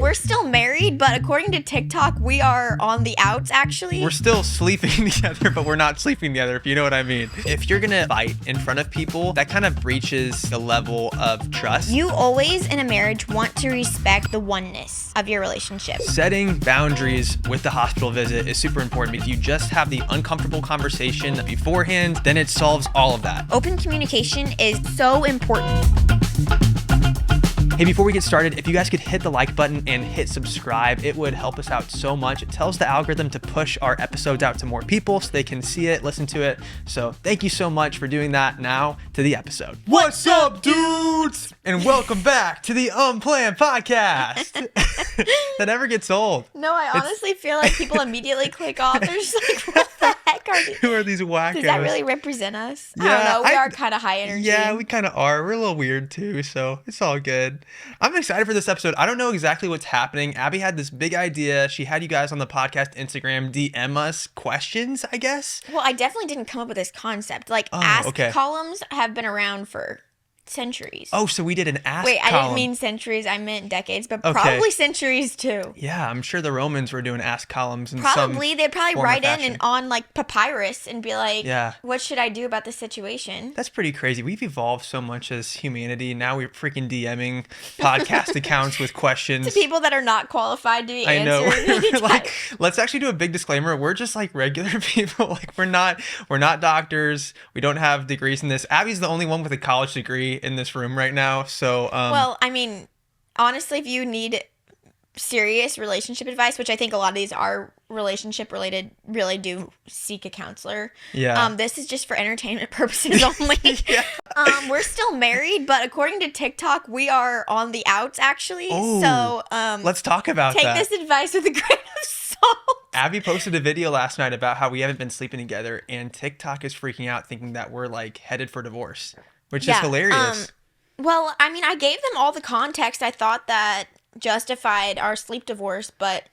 We're still married, but according to TikTok, we are on the outs, actually. We're still sleeping together, but we're not sleeping together, if you know what I mean. If you're gonna fight in front of people, that kind of breaches the level of trust. You always, in a marriage, want to respect the oneness of your relationship. Setting boundaries with the hospital visit is super important. If you just have the uncomfortable conversation beforehand, then it solves all of that. Open communication is so important. Hey, before we get started, if you guys could hit the like button and hit subscribe, it would help us out so much. It tells the algorithm to push our episodes out to more people so they can see it, listen to it. So thank you so much for doing that. Now to the episode. What's up, dudes? And welcome back to the Unplanned podcast. That never gets old. No, I honestly feel like people immediately click off. They're just like, what the heck are these? Who are these wackos? Does that really represent us? Yeah, I don't know. We are kind of high energy. Yeah, we kind of are. We're a little weird too, so it's all good. I'm excited for this episode. I don't know exactly what's happening. Abby had this big idea. She had you guys on the podcast Instagram DM us questions, I guess. Well, I definitely didn't come up with this concept. Like, ask columns have been around for centuries. Oh, so we did an ask Wait, column. I didn't mean centuries. I meant decades, but probably centuries too. Yeah, I'm sure the Romans were doing ask columns in probably. They'd probably write in fashion. and on like papyrus and be like, yeah, what should I do about this situation? That's pretty crazy. We've evolved so much as humanity. Now we're freaking DMing podcast accounts with questions. To people that are not qualified to be answered. I know. Like, let's actually do a big disclaimer. We're just like regular people. Like we're not doctors. We don't have degrees in this. Abby's the only one with a college degree in this room right now. So well, I mean, honestly, if you need serious relationship advice, which I think a lot of these are relationship related, really do seek a counselor. Yeah. This is just for entertainment purposes only. Yeah. We're still married, but according to TikTok, we are on the outs, actually. Oh, so let's talk about take that. Take this advice with a grain of salt. Abby posted a video last night about how we haven't been sleeping together, and TikTok is freaking out thinking that we're like headed for divorce, which is hilarious. Well, I mean, I gave them all the context I thought that justified our sleep divorce, but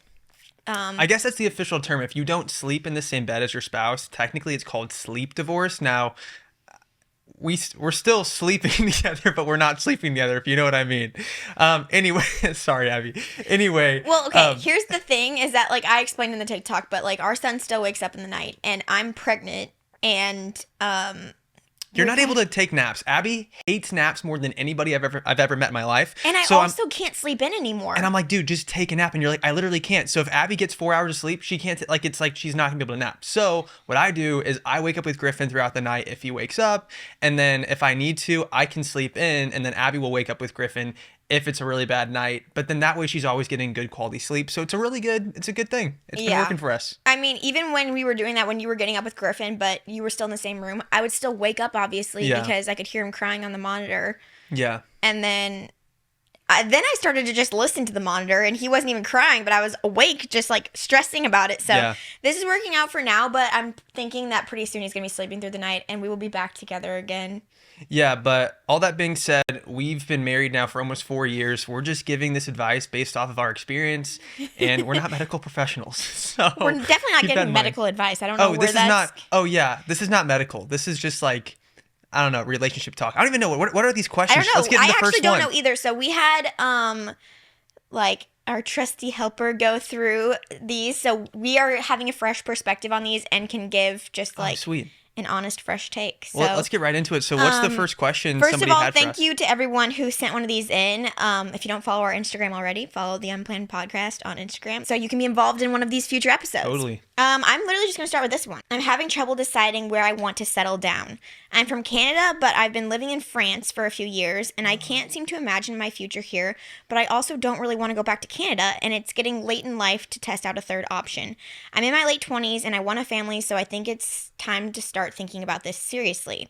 I guess that's the official term. If you don't sleep in the same bed as your spouse, technically it's called sleep divorce. Now, we're still sleeping together, but we're not sleeping together, if you know what I mean. Anyway, sorry, Abby. Anyway. Well, okay, here's the thing is that, like, I explained in the TikTok, but, like, our son still wakes up in the night, and I'm pregnant, and you're not able to take naps. Abby hates naps more than anybody I've ever met in my life. And I also can't sleep in anymore. And I'm like, dude, just take a nap. And you're like, I literally can't. So if Abby gets 4 hours of sleep, she can't. It's like she's not gonna be able to nap. So what I do is I wake up with Griffin throughout the night if he wakes up, and then if I need to, I can sleep in, and then Abby will wake up with Griffin if it's a really bad night. But then that way she's always getting good quality sleep. So it's a good thing. It's been working for us. I mean, even when we were doing that, when you were getting up with Griffin, but you were still in the same room, I would still wake up, obviously, because I could hear him crying on the monitor. Yeah. And then I started to just listen to the monitor, and he wasn't even crying, but I was awake, just like stressing about it. So this is working out for now, but I'm thinking that pretty soon he's going to be sleeping through the night, and we will be back together again. Yeah, but all that being said, we've been married now for almost 4 years. We're just giving this advice based off of our experience, and we're not medical professionals. So we're definitely not giving medical advice. I don't know where that's... This is not medical. This is just like, I don't know, relationship talk. I don't even know. What are these questions? I don't know. Let's get into the first don't know either. So we had, like, our trusty helper go through these. So we are having a fresh perspective on these and can give just like... sweet. An honest, fresh take. So, well, let's get right into it. So what's the first question somebody had for us? First of all, thank you to everyone who sent one of these in. If you don't follow our Instagram already, follow the Unplanned podcast on Instagram so you can be involved in one of these future episodes. Totally. I'm literally just going to start with this one. I'm having trouble deciding where I want to settle down. I'm from Canada, but I've been living in France for a few years, and I can't seem to imagine my future here, but I also don't really want to go back to Canada, and it's getting late in life to test out a third option. I'm in my late 20s, and I want a family, so I think it's time to start thinking about this seriously.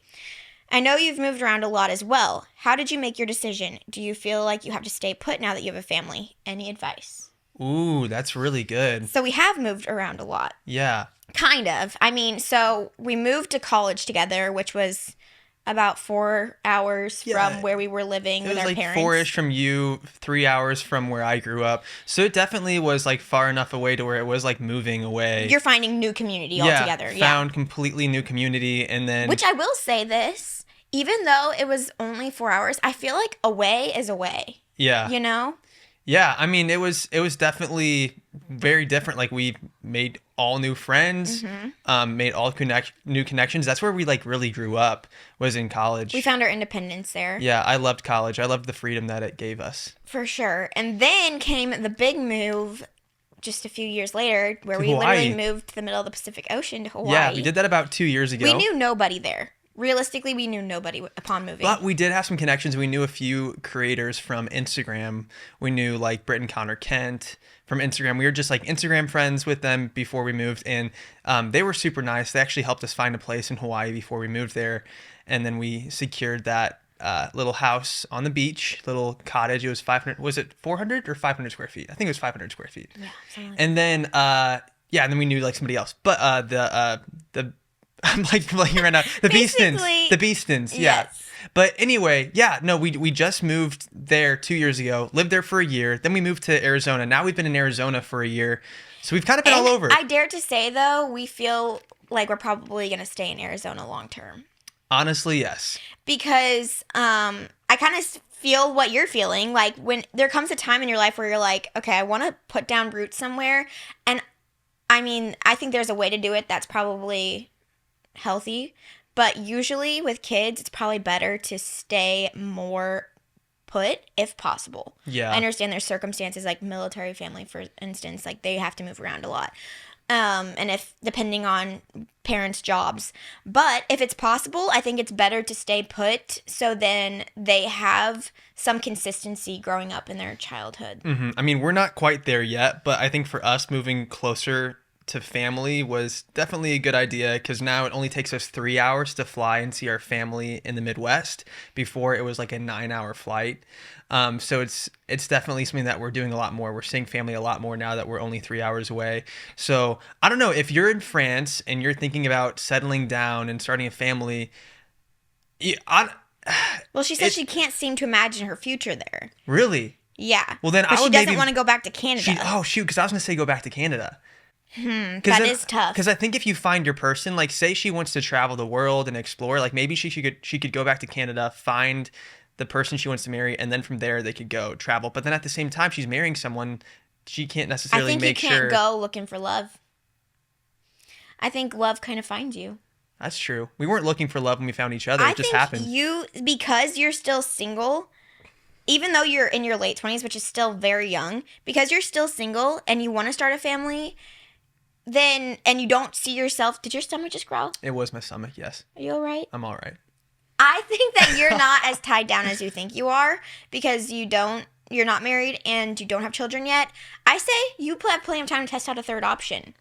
I know you've moved around a lot as well. How did you make your decision? Do you feel like you have to stay put now that you have a family? Any advice? Ooh, that's really good. So we have moved around a lot. Yeah. Kind of. I mean, so we moved to college together, which was about 4 hours from where we were living with our parents. It was like 4-ish from you, 3 hours from where I grew up. So it definitely was like far enough away to where it was like moving away. You're finding new community altogether. Found completely new community, and then... Which I will say this, even though it was only 4 hours, I feel like away is away. Yeah. You know? Yeah, I mean, it was definitely very different. Like we made all new friends, made all new connections. That's where we like really grew up, was in We college. found our independence there. Yeah, I loved college. I loved the freedom that it gave us. For sure. And then came the big move just a few years later where To we literally Hawaii. moved to the middle of the Pacific Ocean to Hawaii. Yeah, we did that about 2 years ago. We knew nobody there. Realistically, we knew nobody upon moving. But we did have some connections. We knew a few creators from Instagram. We knew like Britt and Connor Kent from Instagram. We were just like Instagram friends with them before we moved, and they were super nice. They actually helped us find a place in Hawaii before we moved there, and then we secured that little house on the beach, little cottage. It was 500. Was it 400 or 500 square feet? I think it was 500 square feet. Yeah, something like And then yeah, and then we knew like somebody else. But the I'm like blanking right now. The Beastons. Basically, The Beastons. Yeah. yes. But anyway, yeah, no, we just moved there 2 years ago, lived there for a year. Then we moved to Arizona. Now we've been in Arizona for a year. So we've kind of been all over. I dare to say, though, we feel like we're probably going to stay in Arizona long term. Honestly, yes. Because I kind of feel what you're feeling. Like when there comes a time in your life where you're like, okay, I want to put down roots somewhere. And I mean, I think there's a way to do it that's probably healthy. But usually with kids, it's probably better to stay more put if possible. Yeah. I understand there's circumstances like military family, for instance, like they have to move around a lot. And if depending on parents' jobs. But if it's possible, I think it's better to stay put so then they have some consistency growing up in their childhood. I mean, we're not quite there yet, but I think for us moving closer to family was definitely a good idea, because now it only takes us 3 hours to fly and see our family in the Midwest. Before it was like a 9-hour flight. So it's definitely something that we're doing a lot more. We're seeing family a lot more now that we're only 3 hours away. So I don't know, if you're in France and you're thinking about settling down and starting a family, Well, she said she can't seem to imagine her future there. really? Yeah. Well, then but I she would doesn't maybe want to go back to Canada. Oh shoot, because I was gonna say go back to Canada. That is tough. Because I think if you find your person, like say she wants to travel the world and explore, like maybe she could go back to Canada, find the person she wants to marry, and then from there they could go travel. But then at the same time, she's marrying someone, she can't I necessarily think you make can't sure. go looking for love. I think love kind of finds you. That's true. We weren't looking for love when we found each other. I It just think happened. because you're still single, even though you're in your late 20s, which is still very young, because you're still single and you want to start a family, then, and you don't see yourself, did your stomach just growl? It was my stomach. Yes, Are you all right? I'm all right. I think that you're not as tied down as you think you are because you're not married and you don't have children yet. I say you have plenty of time to test out a third option.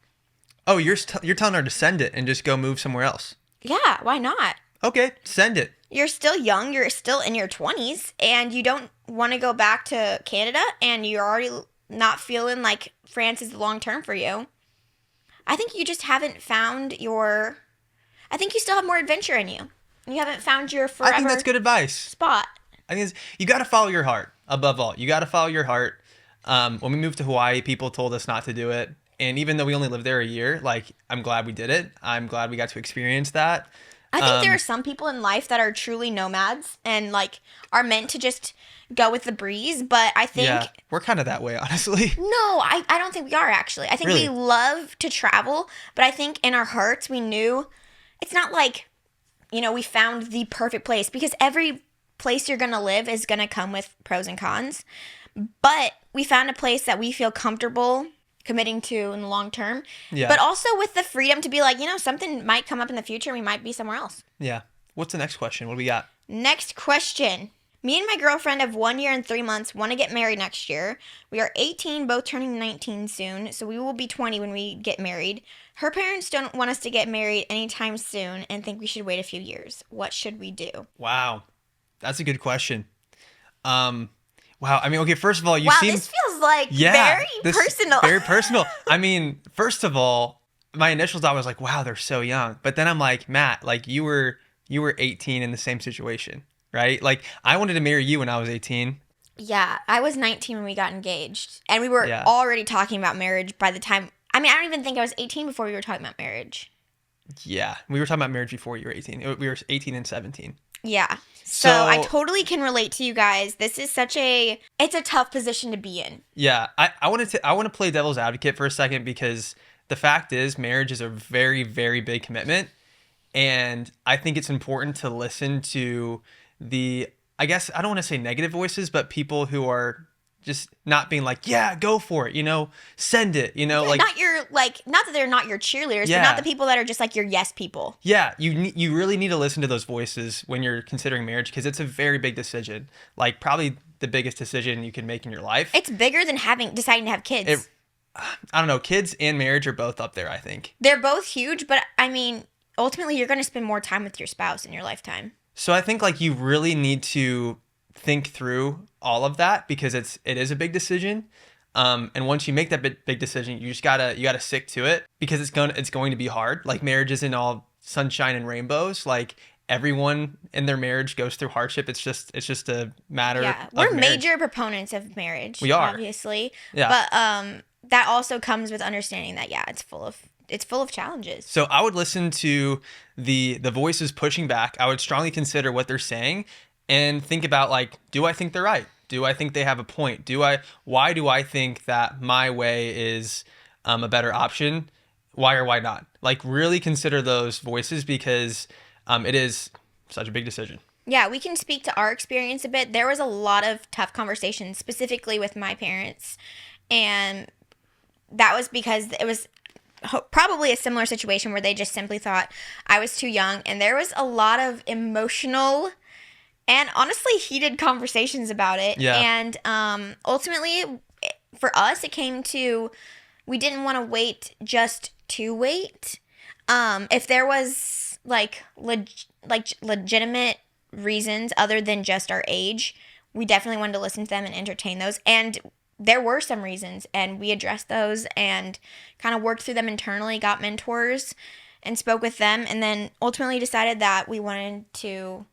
Oh, you're telling her to send it and just go move somewhere else. Yeah, why not? Okay, send it. You're still young, you're still in your 20s, and you don't want to go back to Canada, and you're already not feeling like France is long term for you. I think you just haven't found your. I think you still have more adventure in you. You haven't found your forever I think that's good advice. spot. I think you got to follow your heart above all. You got to follow your heart. When we moved to Hawaii, people told us not to do it. And even though we only lived there a year, like, I'm glad we did it. I'm glad we got to experience that. I think there are some people in life that are truly nomads and like are meant to just go with the breeze. But I think Yeah, we're kind of that way, honestly. no, I don't think we are actually. I think Really? we love to travel, but I think in our hearts we knew it's not like, we found the perfect place because every place you're going to live is going to come with pros and cons. But we found a place that we feel comfortable committing to in the long term. Yeah. But also with the freedom to be like, something might come up in the future. We might be somewhere else. Yeah. What's the next question? What do we got? Next question. Me and my girlfriend of 1 year and 3 months want to get married next year. We are 18, both turning 19 soon, so we will be 20 when we get married. Her parents don't want us to get married anytime soon and think we should wait a few years. What should we do? Wow. That's a good question. Wow. I mean, okay, first of all, you Wow, seem... this feels like Yeah, very personal. Very personal. I mean, first of all, my initial thought was like, wow, they're so young. But then I'm like, Matt, like you were 18 in the same situation, right? Like I wanted to marry you when I was 18. Yeah, I was 19 when we got engaged. And we were Yeah. already talking about marriage by the time... I mean, I don't even think I was 18 before we were talking about marriage. Yeah. We were talking about marriage before you were 18. We were 18 and 17. Yeah. So I So totally can relate to you guys. This is it's a tough position to be in. yeah, I want to play devil's advocate for a second because the fact is marriage is a very, very big commitment. And I think it's important to listen to the, I guess, I don't want to say negative voices, but people who are just not being like, yeah, go for it, send it, Yeah, like, not that they're not your cheerleaders, but yeah, not the people that are just like your yes people. yeah, you really need to listen to those voices when you're considering marriage because it's a very big decision, like probably the biggest decision you can make in your life. It's bigger than deciding to have kids. It, I don't know, kids and marriage are both up there, I think. They're both huge, but I mean, ultimately you're going to spend more time with your spouse in your lifetime. So I think like you really need to think through all of that because it is a big decision. And once you make that big decision, you gotta stick to it because it's going to be hard. Like marriage isn't all sunshine and rainbows. Like everyone in their marriage goes through hardship. It's just a matter Yeah, of we're marriage. major proponents of marriage. We are. Obviously. Yeah. But that also comes with understanding that it's full of challenges. So I would listen to the voices pushing back. I would strongly consider what they're saying and think about like, do I think they're right? Do I think they have a point? Why do I think that my way is a better option? Why or why not? Like really consider those voices because it is such a big decision. Yeah, we can speak to our experience a bit. There was a lot of tough conversations, specifically with my parents. And that was because it was probably a similar situation where they just simply thought I was too young. And there was a lot of emotional and honestly heated conversations about it. Yeah. And ultimately, for us, it came to we didn't want to wait just to wait. If there was legitimate reasons other than just our age, we definitely wanted to listen to them and entertain those. And there were some reasons, and we addressed those and kind of worked through them internally, got mentors, and spoke with them, and then ultimately decided that we wanted to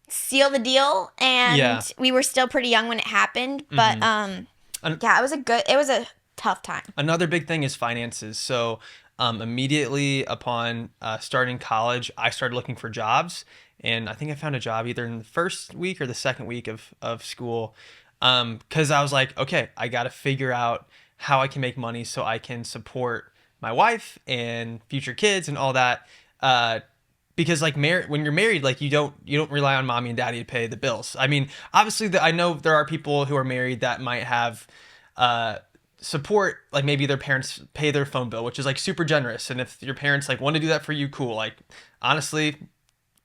seal the deal. And we were still pretty young when it happened, but yeah, it was a tough time. Another big thing is finances. So immediately upon starting college, I started looking for jobs. And I think I found a job either in the first week or the second week of school. Because I was like, okay, I got to figure out how I can make money so I can support my wife and future kids and all that. Because like when you're married, like you don't rely on mommy and daddy to pay the bills. I mean, obviously, I know there are people who are married that might have support, like maybe their parents pay their phone bill, which is like super generous. And if your parents like want to do that for you, cool. Like honestly,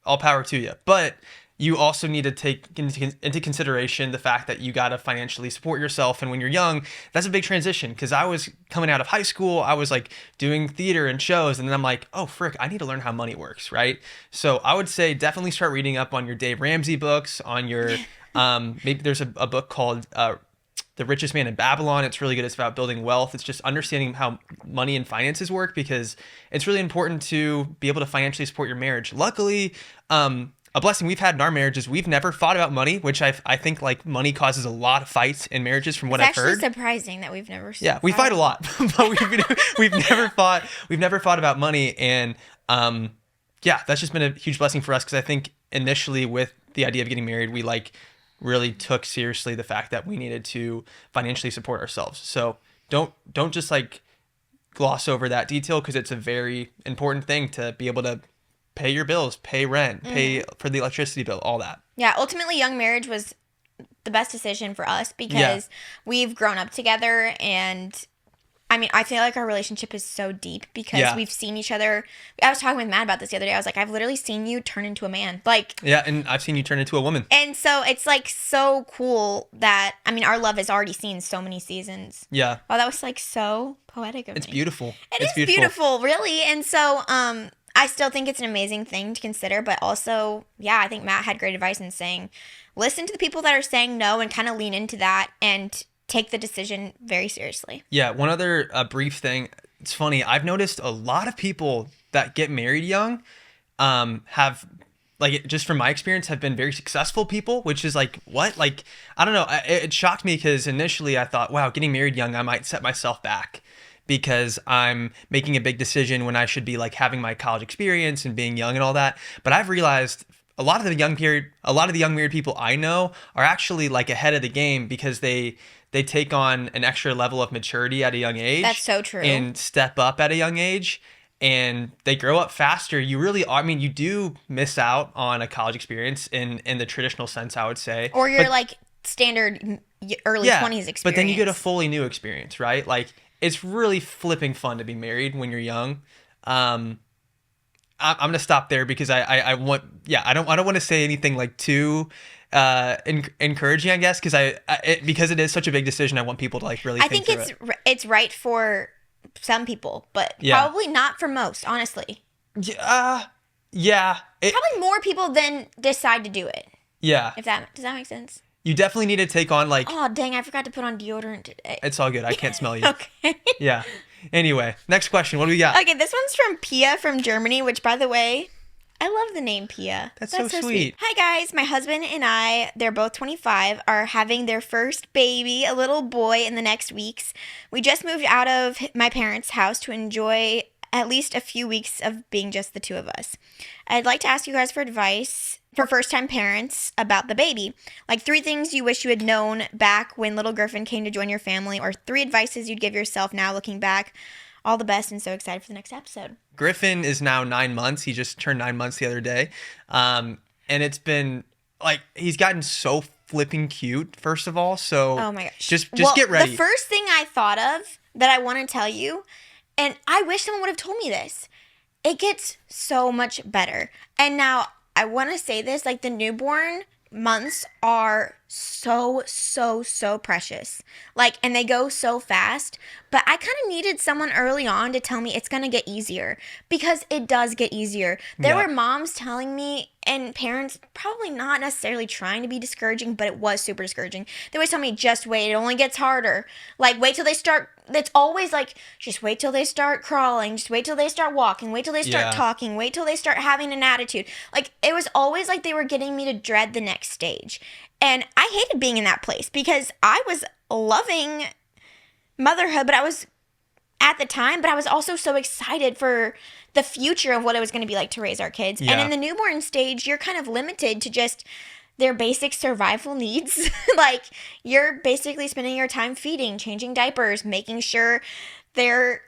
all power to you. But you also need to take into consideration the fact that you got to financially support yourself. And when you're young, that's a big transition. Because I was coming out of high school, I was like doing theater and shows. And then I'm like, oh, frick, I need to learn how money works, right? So I would say definitely start reading up on your Dave Ramsey books, on your, maybe there's a book called The Richest Man in Babylon. It's really good. It's about building wealth. It's just understanding how money and finances work because it's really important to be able to financially support your marriage. Luckily, a blessing we've had in our marriages, we've never fought about money, which I think like money causes a lot of fights in marriages from what I've heard. It's actually surprising that we've never. Yeah, we fight a lot, but we've never fought. We've never fought about money, and yeah, that's just been a huge blessing for us because I think initially with the idea of getting married, we like really took seriously the fact that we needed to financially support ourselves. So don't just like gloss over that detail because it's a very important thing to be able to pay your bills, pay rent, pay for the electricity bill, all that. Yeah, ultimately young marriage was the best decision for us because we've grown up together, and I mean, I feel like our relationship is so deep because we've seen each other. I was talking with Matt about this the other day. I was like, I've literally seen you turn into a man. Like, yeah, and I've seen you turn into a woman. And so it's like so cool that, I mean, our love has already seen so many seasons. Yeah. Wow, that was like so poetic of me. It's beautiful. It's beautiful, really. And so I still think it's an amazing thing to consider, but also, yeah, I think Matt had great advice in saying, listen to the people that are saying no and kind of lean into that and take the decision very seriously. Yeah, one other brief thing. It's funny. I've noticed a lot of people that get married young have, like, just from my experience, have been very successful people, which is like, what? Like, I don't know. It shocked me because initially I thought, wow, getting married young, I might set myself back because I'm making a big decision when I should be like having my college experience and being young and all that. But I've realized a lot of the young married people I know are actually like ahead of the game because they take on an extra level of maturity at a young age. That's so true. And step up at a young age. And they grow up faster. You really are. I mean, you do miss out on a college experience in the traditional sense, I would say. Or your like standard early 20s experience. But then you get a fully new experience, right? Like it's really flipping fun to be married when you're young. I'm gonna stop there because I don't want to say anything like too encouraging, I guess, because it is such a big decision. I want people to like really. I think it's right for some people, but probably not for most, honestly. Yeah. Probably more people than decide to do it. Yeah. Does that make sense? You definitely need to take on like. Oh dang! I forgot to put on deodorant today. It's all good. I can't smell you. Okay. Yeah. Anyway, next question. What do we got? Okay, this one's from Pia from Germany, which, by the way, I love the name Pia. That's so sweet. Hi, guys. My husband and I, they're both 25, are having their first baby, a little boy, in the next weeks. We just moved out of my parents' house to enjoy at least a few weeks of being just the two of us. I'd like to ask you guys for advice for first-time parents about the baby. Like 3 things you wish you had known back when little Griffin came to join your family, or 3 advices you'd give yourself now looking back. All the best, and so excited for the next episode. Griffin is now 9 months. He just turned 9 months the other day. And it's been like, he's gotten so flipping cute, first of all. So oh my gosh. Just get ready. The first thing I thought of that I want to tell you, and I wish someone would have told me this, it gets so much better. And now I want to say this, like the newborn months are so precious, like, and they go so fast, but I kind of needed someone early on to tell me it's gonna get easier, because it does get easier. There were moms telling me, and parents probably not necessarily trying to be discouraging, but it was super discouraging. They always tell me, just wait, it only gets harder, like wait till they start. It's always like, just wait till they start crawling, just wait till they start walking, wait till they start talking, wait till they start having an attitude. Like, it was always like they were getting me to dread the next stage. And I hated being in that place because I was loving motherhood, but I was also so excited for the future of what it was going to be like to raise our kids. Yeah. And in the newborn stage, you're kind of limited to just their basic survival needs. Like, you're basically spending your time feeding, changing diapers, making sure they're,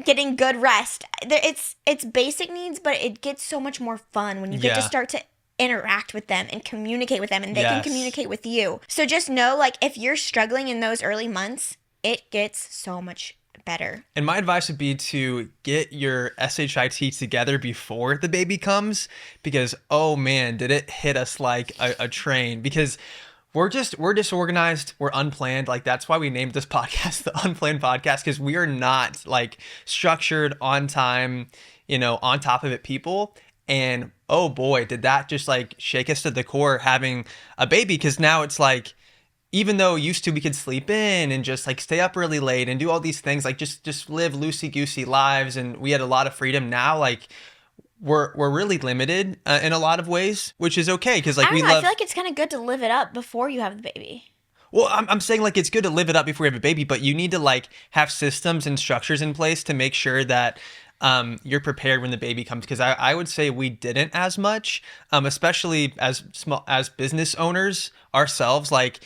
getting good rest. It's basic needs, but it gets so much more fun when you get to start to interact with them and communicate with them, and they can communicate with you. So just know, like, if you're struggling in those early months, it gets so much better. And my advice would be to get your SHIT together before the baby comes, because oh man, did it hit us like a train, because we're disorganized, we're unplanned. Like, that's why we named this podcast the Unplanned Podcast, because we are not like structured, on time, on top of it people. And oh boy, did that just like shake us to the core having a baby, because now it's like, even though used to we could sleep in and just like stay up really late and do all these things, like just live loosey-goosey lives, and we had a lot of freedom. Now, like, we're really limited in a lot of ways, which is okay, because like I feel like it's kind of good to live it up before you have the baby. Well, I'm saying, like, it's good to live it up before you have a baby, but you need to like have systems and structures in place to make sure that you're prepared when the baby comes, because I would say we didn't as much, especially as business owners ourselves. Like,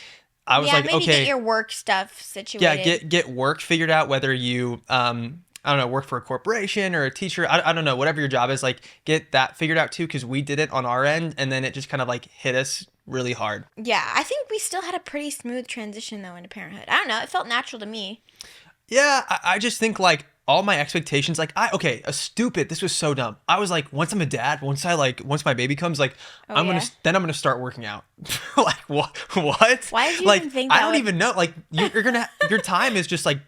I was like, maybe okay, get your work stuff situated. Yeah, get work figured out, whether you I don't know, work for a corporation or a teacher. I don't know, whatever your job is, like, get that figured out too, because we did it on our end, and then it just kind of like hit us really hard. Yeah, I think we still had a pretty smooth transition though into parenthood. I don't know, it felt natural to me. Yeah, I just think like all my expectations, like this was so dumb. I was like, once I'm a dad, once my baby comes, like, I'm gonna start working out. Like, what? Why did you like, even think I don't even know. Like, your time is just like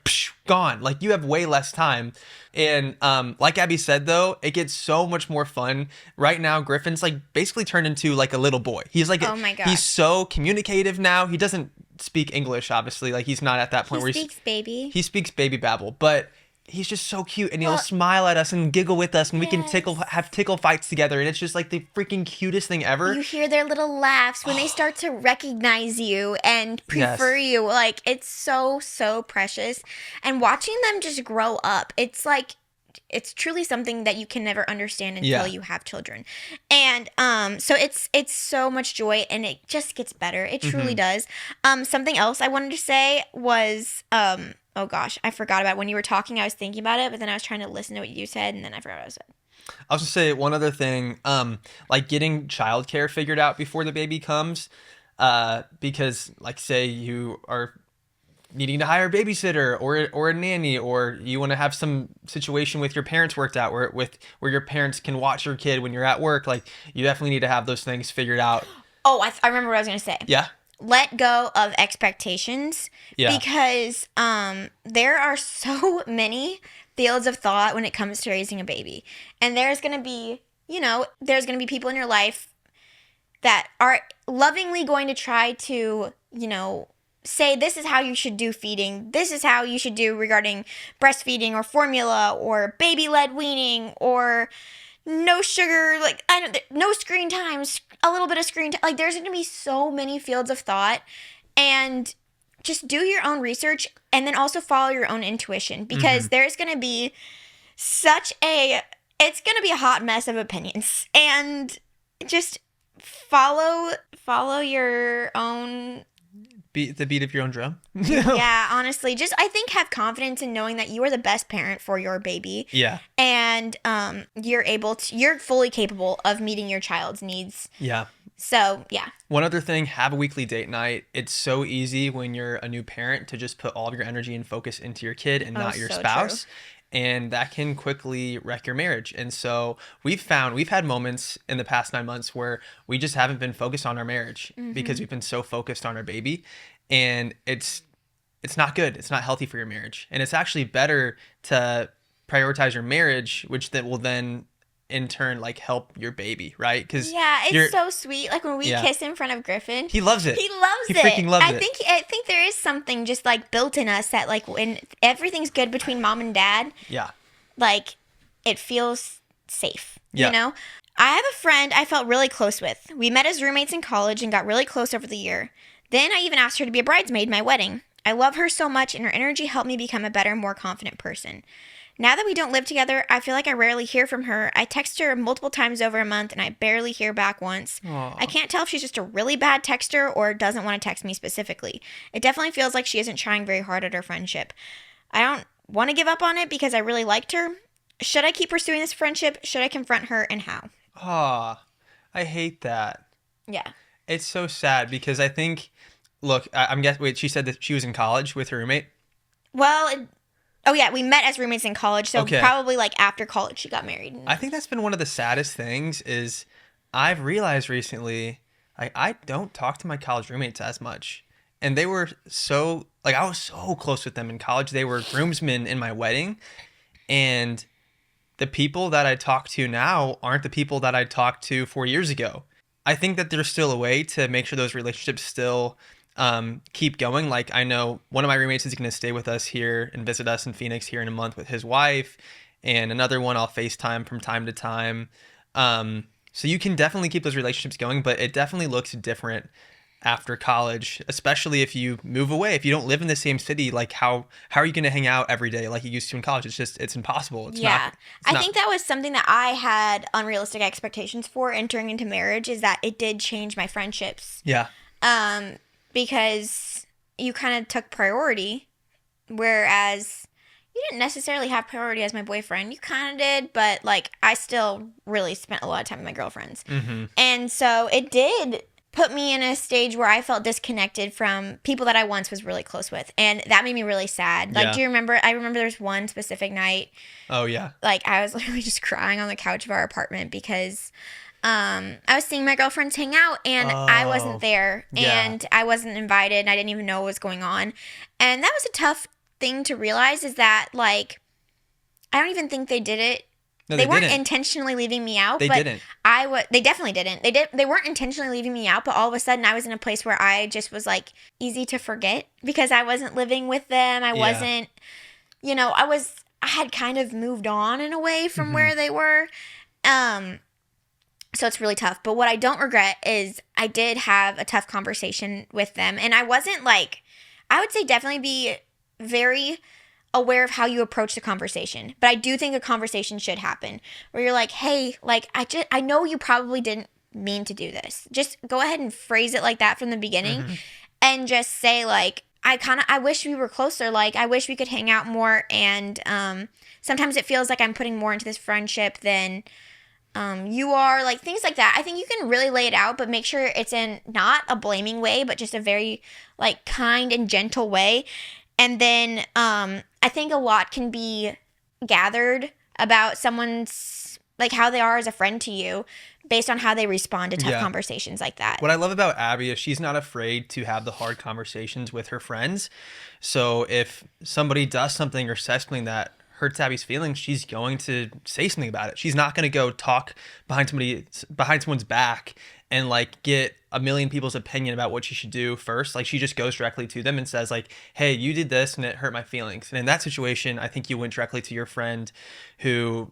gone. Like, you have way less time. And like Abby said though, it gets so much more fun. Right now, Griffin's like basically turned into like a little boy. He's like, oh my gosh, he's so communicative now. He doesn't speak English, obviously. Like, he's not at that point where he speaks baby babble, but he's just so cute, and he'll smile at us and giggle with us, and we can have tickle fights together, and it's just like the freaking cutest thing ever. You hear their little laughs when they start to recognize you and prefer you. Like, it's so precious. And watching them just grow up, it's like it's truly something that you can never understand until Yeah. you have children. And so it's so much joy, and it just gets better. It truly does. Something else I wanted to say was oh gosh, I forgot about it. When you were talking, I was thinking about it, but then I was trying to listen to what you said, and then I forgot what I said. I was gonna say one other thing, like getting childcare figured out before the baby comes, because like say you are needing to hire a babysitter or a nanny, or you want to have some situation with your parents worked out where your parents can watch your kid when you're at work. Like you definitely need to have those things figured out. Oh, I remember what I was gonna say. Yeah. Let go of expectations, Yeah. because there are so many fields of thought when it comes to raising a baby, and there's gonna be people in your life that are lovingly going to try to say this is how you should do feeding, this is how you should do regarding breastfeeding or formula or baby led weaning or no sugar, like I don't, no screen times, a little bit of screen time. Like there's going to be so many fields of thought, and just do your own research, and then also follow your own intuition, because there's going to be it's going to be a hot mess of opinions, and just follow your own Beat the beat of your own drum. yeah, honestly, just I think have confidence in knowing that you are the best parent for your baby. Yeah. And you're fully capable of meeting your child's needs. Yeah. So, yeah. One other thing, have a weekly date night. It's so easy when you're a new parent to just put all of your energy and focus into your kid and not your so spouse. true. And that can quickly wreck your marriage. And so we've had moments in the past 9 months where we just haven't been focused on our marriage because we've been so focused on our baby. And it's not good. It's not healthy for your marriage. And it's actually better to prioritize your marriage, which that will then in turn like help your baby, right? Because yeah, it's so sweet. Like when we kiss in front of Griffin, he loves it. He loves it. He freaking loves it. I think there is something just like built in us that like when everything's good between mom and dad, like it feels safe. You know, I have a friend I felt really close with. We met as roommates in college and got really close over the year. Then I even asked her to be a bridesmaid in my wedding. I love her so much, and her energy helped me become a better, more confident person. Now that we don't live together, I feel like I rarely hear from her. I text her multiple times over a month, and I barely hear back once. Aww. I can't tell if she's just a really bad texter or doesn't want to text me specifically. It definitely feels like she isn't trying very hard at our friendship. I don't want to give up on it because I really liked her. Should I keep pursuing this friendship? Should I confront her, and how? Aw, I hate that. Yeah. It's so sad because I think, look, I'm guessing, wait, she said that she was in college with her roommate? Well, oh yeah, we met as roommates in college, so probably like after college she got married. I think that's been one of the saddest things is I've realized recently, like I don't talk to my college roommates as much. And they were so, like I was so close with them in college. They were groomsmen in my wedding. And the people that I talk to now aren't the people that I talked to 4 years ago. I think that there's still a way to make sure those relationships still keep going. Like I know one of my roommates is going to stay with us here and visit us in Phoenix here in a month with his wife, and another one I'll FaceTime from time to time. So you can definitely keep those relationships going, but it definitely looks different after college, especially if you move away. If you don't live in the same city, like how are you going to hang out every day like you used to in college? It's impossible. I think that was something that I had unrealistic expectations for entering into marriage, is that it did change my friendships. Yeah. Because you kind of took priority, whereas you didn't necessarily have priority as my boyfriend. You kind of did, but like I still really spent a lot of time with my girlfriends. And so it did put me in a stage where I felt disconnected from people that I once was really close with. And that made me really sad. Like, do you remember? I remember there's one specific night. Oh, yeah. Like, I was literally just crying on the couch of our apartment because I was seeing my girlfriends hang out, and I wasn't there. And I wasn't invited, and I didn't even know what was going on. And that was a tough thing to realize, is that, like, I don't even think they did it. No, they weren't intentionally leaving me out. They didn't. They definitely didn't. They weren't intentionally leaving me out, but all of a sudden I was in a place where I just was like easy to forget because I wasn't living with them. I wasn't, I had kind of moved on in a way from where they were. So it's really tough. But what I don't regret is I did have a tough conversation with them, and I wasn't like, I would say definitely be very aware of how you approach the conversation. But I do think a conversation should happen where you're like, hey, like, I know you probably didn't mean to do this. Just go ahead and phrase it like that from the beginning and just say, like, I wish we were closer. Like, I wish we could hang out more. And sometimes it feels like I'm putting more into this friendship than you are, like, things like that. I think you can really lay it out, but make sure it's in not a blaming way, but just a very, like, kind and gentle way. And then I think a lot can be gathered about someone's, like, how they are as a friend to you based on how they respond to tough conversations like that. What I love about Abby is she's not afraid to have the hard conversations with her friends. So if somebody does something or says something that hurts Abby's feelings, she's going to say something about it. She's not going to go talk behind someone's back and, like, get a million people's opinion about what she should do first. Like, she just goes directly to them and says, like, hey, you did this and it hurt my feelings. And in that situation, I think you went directly to your friend who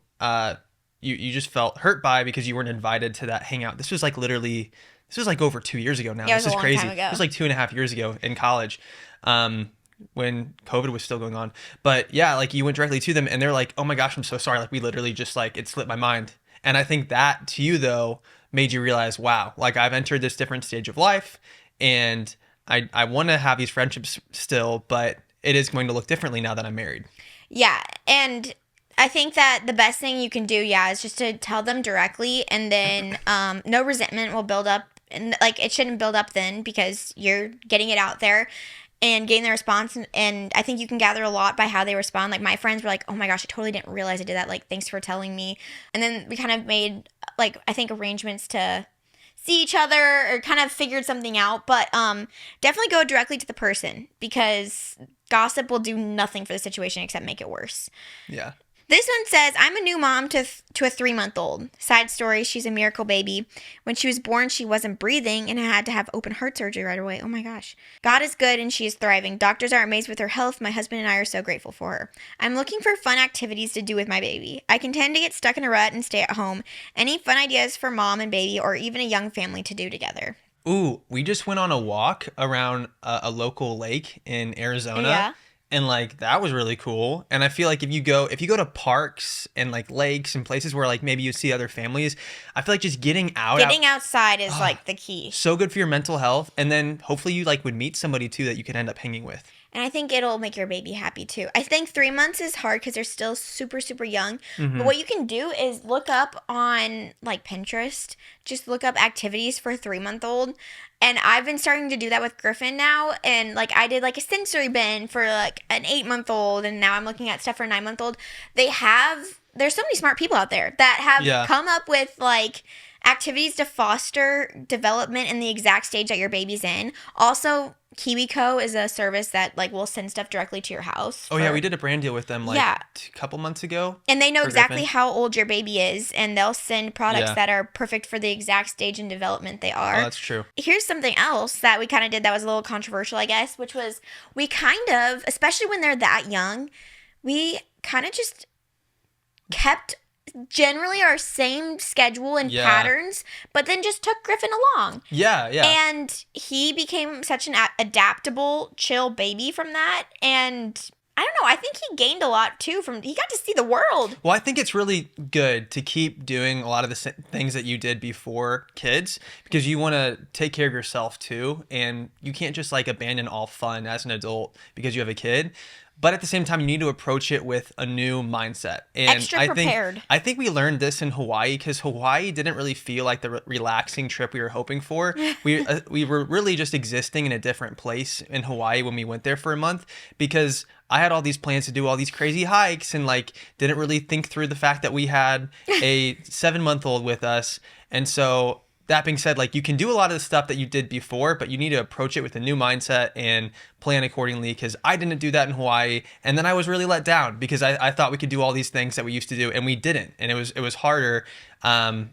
you just felt hurt by because you weren't invited to that hangout. This was like over 2 years ago now. Yeah, this is crazy. Time ago. It was like 2.5 years ago in college. When COVID was still going on. But yeah, like, you went directly to them and they're like, oh my gosh, I'm so sorry. Like, we literally just, like, it slipped my mind. And I think that to you, though, made you realize, wow, like, I've entered this different stage of life and I want to have these friendships still, but it is going to look differently now that I'm married. Yeah. And I think that the best thing you can do, is just to tell them directly, and then no resentment will build up. And, like, it shouldn't build up then because you're getting it out there and getting the response. And I think you can gather a lot by how they respond. Like, my friends were like, oh my gosh, I totally didn't realize I did that. Like, thanks for telling me. And then we kind of made, like, I think arrangements to see each other or kind of figured something out. But definitely go directly to the person because gossip will do nothing for the situation except make it worse. Yeah. This one says, I'm a new mom to a 3-month-old. Side story, she's a miracle baby. When she was born, she wasn't breathing and had to have open heart surgery right away. Oh my gosh. God is good and she is thriving. Doctors are amazed with her health. My husband and I are so grateful for her. I'm looking for fun activities to do with my baby. I can tend to get stuck in a rut and stay at home. Any fun ideas for mom and baby or even a young family to do together? Ooh, we just went on a walk around a local lake in Arizona. Yeah. And, like, that was really cool. And I feel like if you go to parks and, like, lakes and places where, like, maybe you see other families, I feel like just getting outside is like the key. So good for your mental health. And then hopefully you, like, would meet somebody too that you could end up hanging with. And I think it'll make your baby happy too. I think 3 months is hard because they're still super, super young. But what you can do is look up on, like, Pinterest. Just look up activities for a 3-month-old. And I've been starting to do that with Griffin now. And, like, I did, like, a sensory bin for, like, an 8-month-old. And now I'm looking at stuff for a 9-month-old. There's so many smart people out there that have come up with, like, activities to foster development in the exact stage that your baby's in. Also, KiwiCo is a service that, like, will send stuff directly to your house. Oh, yeah, we did a brand deal with them, like, a couple months ago. And they know exactly how old your baby is, and they'll send products that are perfect for the exact stage in development they are. Oh, that's true. Here's something else that we kind of did that was a little controversial, I guess, which was we kind of, especially when they're that young, we kind of just kept generally our same schedule and patterns, but then just took Griffin along. Yeah. And he became such an adaptable, chill baby from that. And I don't know, I think he gained a lot too he got to see the world. Well, I think it's really good to keep doing a lot of the things that you did before kids because you want to take care of yourself too. And you can't just, like, abandon all fun as an adult because you have a kid. But at the same time, you need to approach it with a new mindset. And extra prepared. I think we learned this in Hawaii because Hawaii didn't really feel like the relaxing trip we were hoping for. We were really just existing in a different place in Hawaii when we went there for a month because I had all these plans to do all these crazy hikes and, like, didn't really think through the fact that we had a 7-month-old with us. And so that being said, like, you can do a lot of the stuff that you did before, but you need to approach it with a new mindset and plan accordingly because I didn't do that in Hawaii. And then I was really let down because I thought we could do all these things that we used to do and we didn't. And it was harder. So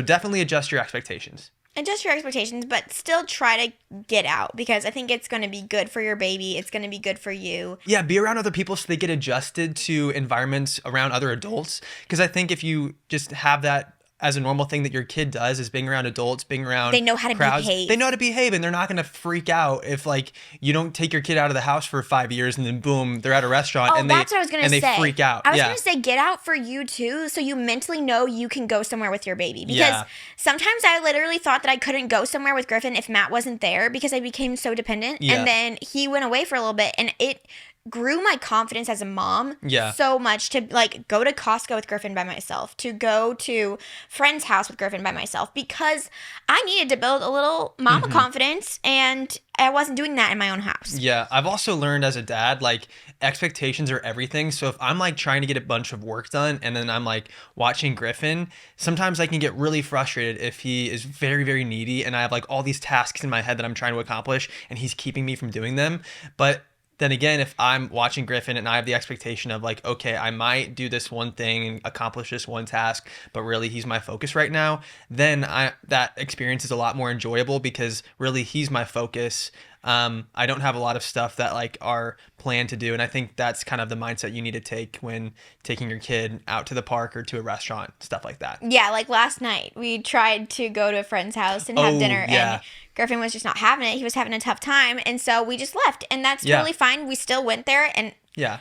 definitely adjust your expectations. Adjust your expectations, but still try to get out because I think it's going to be good for your baby. It's going to be good for you. Yeah, be around other people so they get adjusted to environments around other adults. Because I think if you just have that as a normal thing that your kid does is being around adults, being around They know how to crowds. behave. They know how to behave, and they're not going to freak out if like you don't take your kid out of the house for 5 years and then boom, they're at a restaurant Oh, and that's what I was gonna say. they freak out. I was gonna say, get out for you too, so you mentally know you can go somewhere with your baby. Because sometimes I literally thought that I couldn't go somewhere with Griffin if Matt wasn't there because I became so dependent. Yeah. And then he went away for a little bit, and it grew my confidence as a mom so much to like go to Costco with Griffin by myself, to go to friend's house with Griffin by myself, because I needed to build a little mama confidence, and I wasn't doing that in my own house. Yeah, I've also learned as a dad, like expectations are everything. So if I'm like trying to get a bunch of work done and then I'm like watching Griffin, sometimes I can get really frustrated if he is very, very needy and I have like all these tasks in my head that I'm trying to accomplish and he's keeping me from doing them. But then again, if I'm watching Griffin and I have the expectation of like, okay, I might do this one thing and accomplish this one task, but really he's my focus right now, then that experience is a lot more enjoyable because really he's my focus. I don't have a lot of stuff that like are planned to do. And I think that's kind of the mindset you need to take when taking your kid out to the park or to a restaurant, stuff like that. Yeah, like last night we tried to go to a friend's house and have dinner, and Griffin was just not having it. He was having a tough time, and so we just left, and that's totally fine. We still went there, and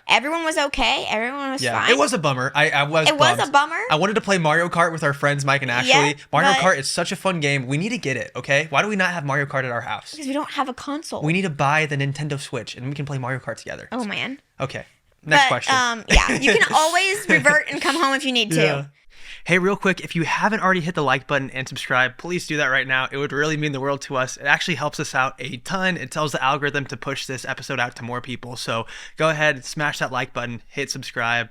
everyone was okay. Everyone was fine. It was a bummer. It was a bummer. I wanted to play Mario Kart with our friends Mike and Ashley. Mario Kart is such a fun game. We need to get it, okay? Why do we not have Mario Kart at our house? Because we don't have a console. We need to buy the Nintendo Switch, and we can play Mario Kart together. Oh, man. Okay. Next question. You can always revert and come home if you need to. Hey, real quick, if you haven't already hit the like button and subscribe, please do that right now. It would really mean the world to us. It actually helps us out a ton. It tells the algorithm to push this episode out to more people. So go ahead, smash that like button, hit subscribe.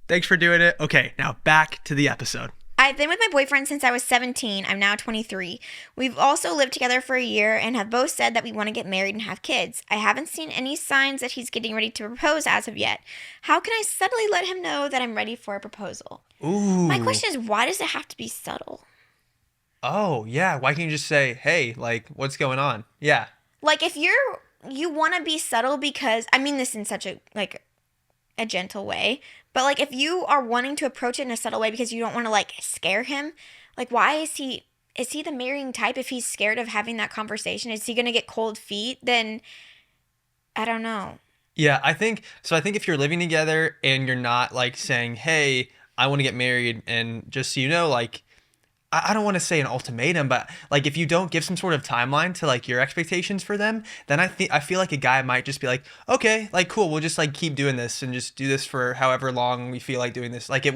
Thanks for doing it. Okay, now back to the episode. I've been with my boyfriend since I was 17. I'm now 23. We've also lived together for a year and have both said that we want to get married and have kids. I haven't seen any signs that he's getting ready to propose as of yet. How can I subtly let him know that I'm ready for a proposal? Ooh. My question is, why does it have to be subtle? Oh, yeah. Why can't you just say, hey, like, what's going on? Yeah. Like, if you want to be subtle because, I mean this in such a gentle way, but like if you are wanting to approach it in a subtle way because you don't want to like scare him, like why is he the marrying type? If he's scared of having that conversation, is he going to get cold feet? Then I don't know. Yeah, I think if you're living together and you're not like saying, hey, I want to get married, and just so you know, like I don't want to say an ultimatum, but like if you don't give some sort of timeline to like your expectations for them, then I feel like a guy might just be like, okay, like cool, we'll just like keep doing this and just do this for however long we feel like doing this. Like they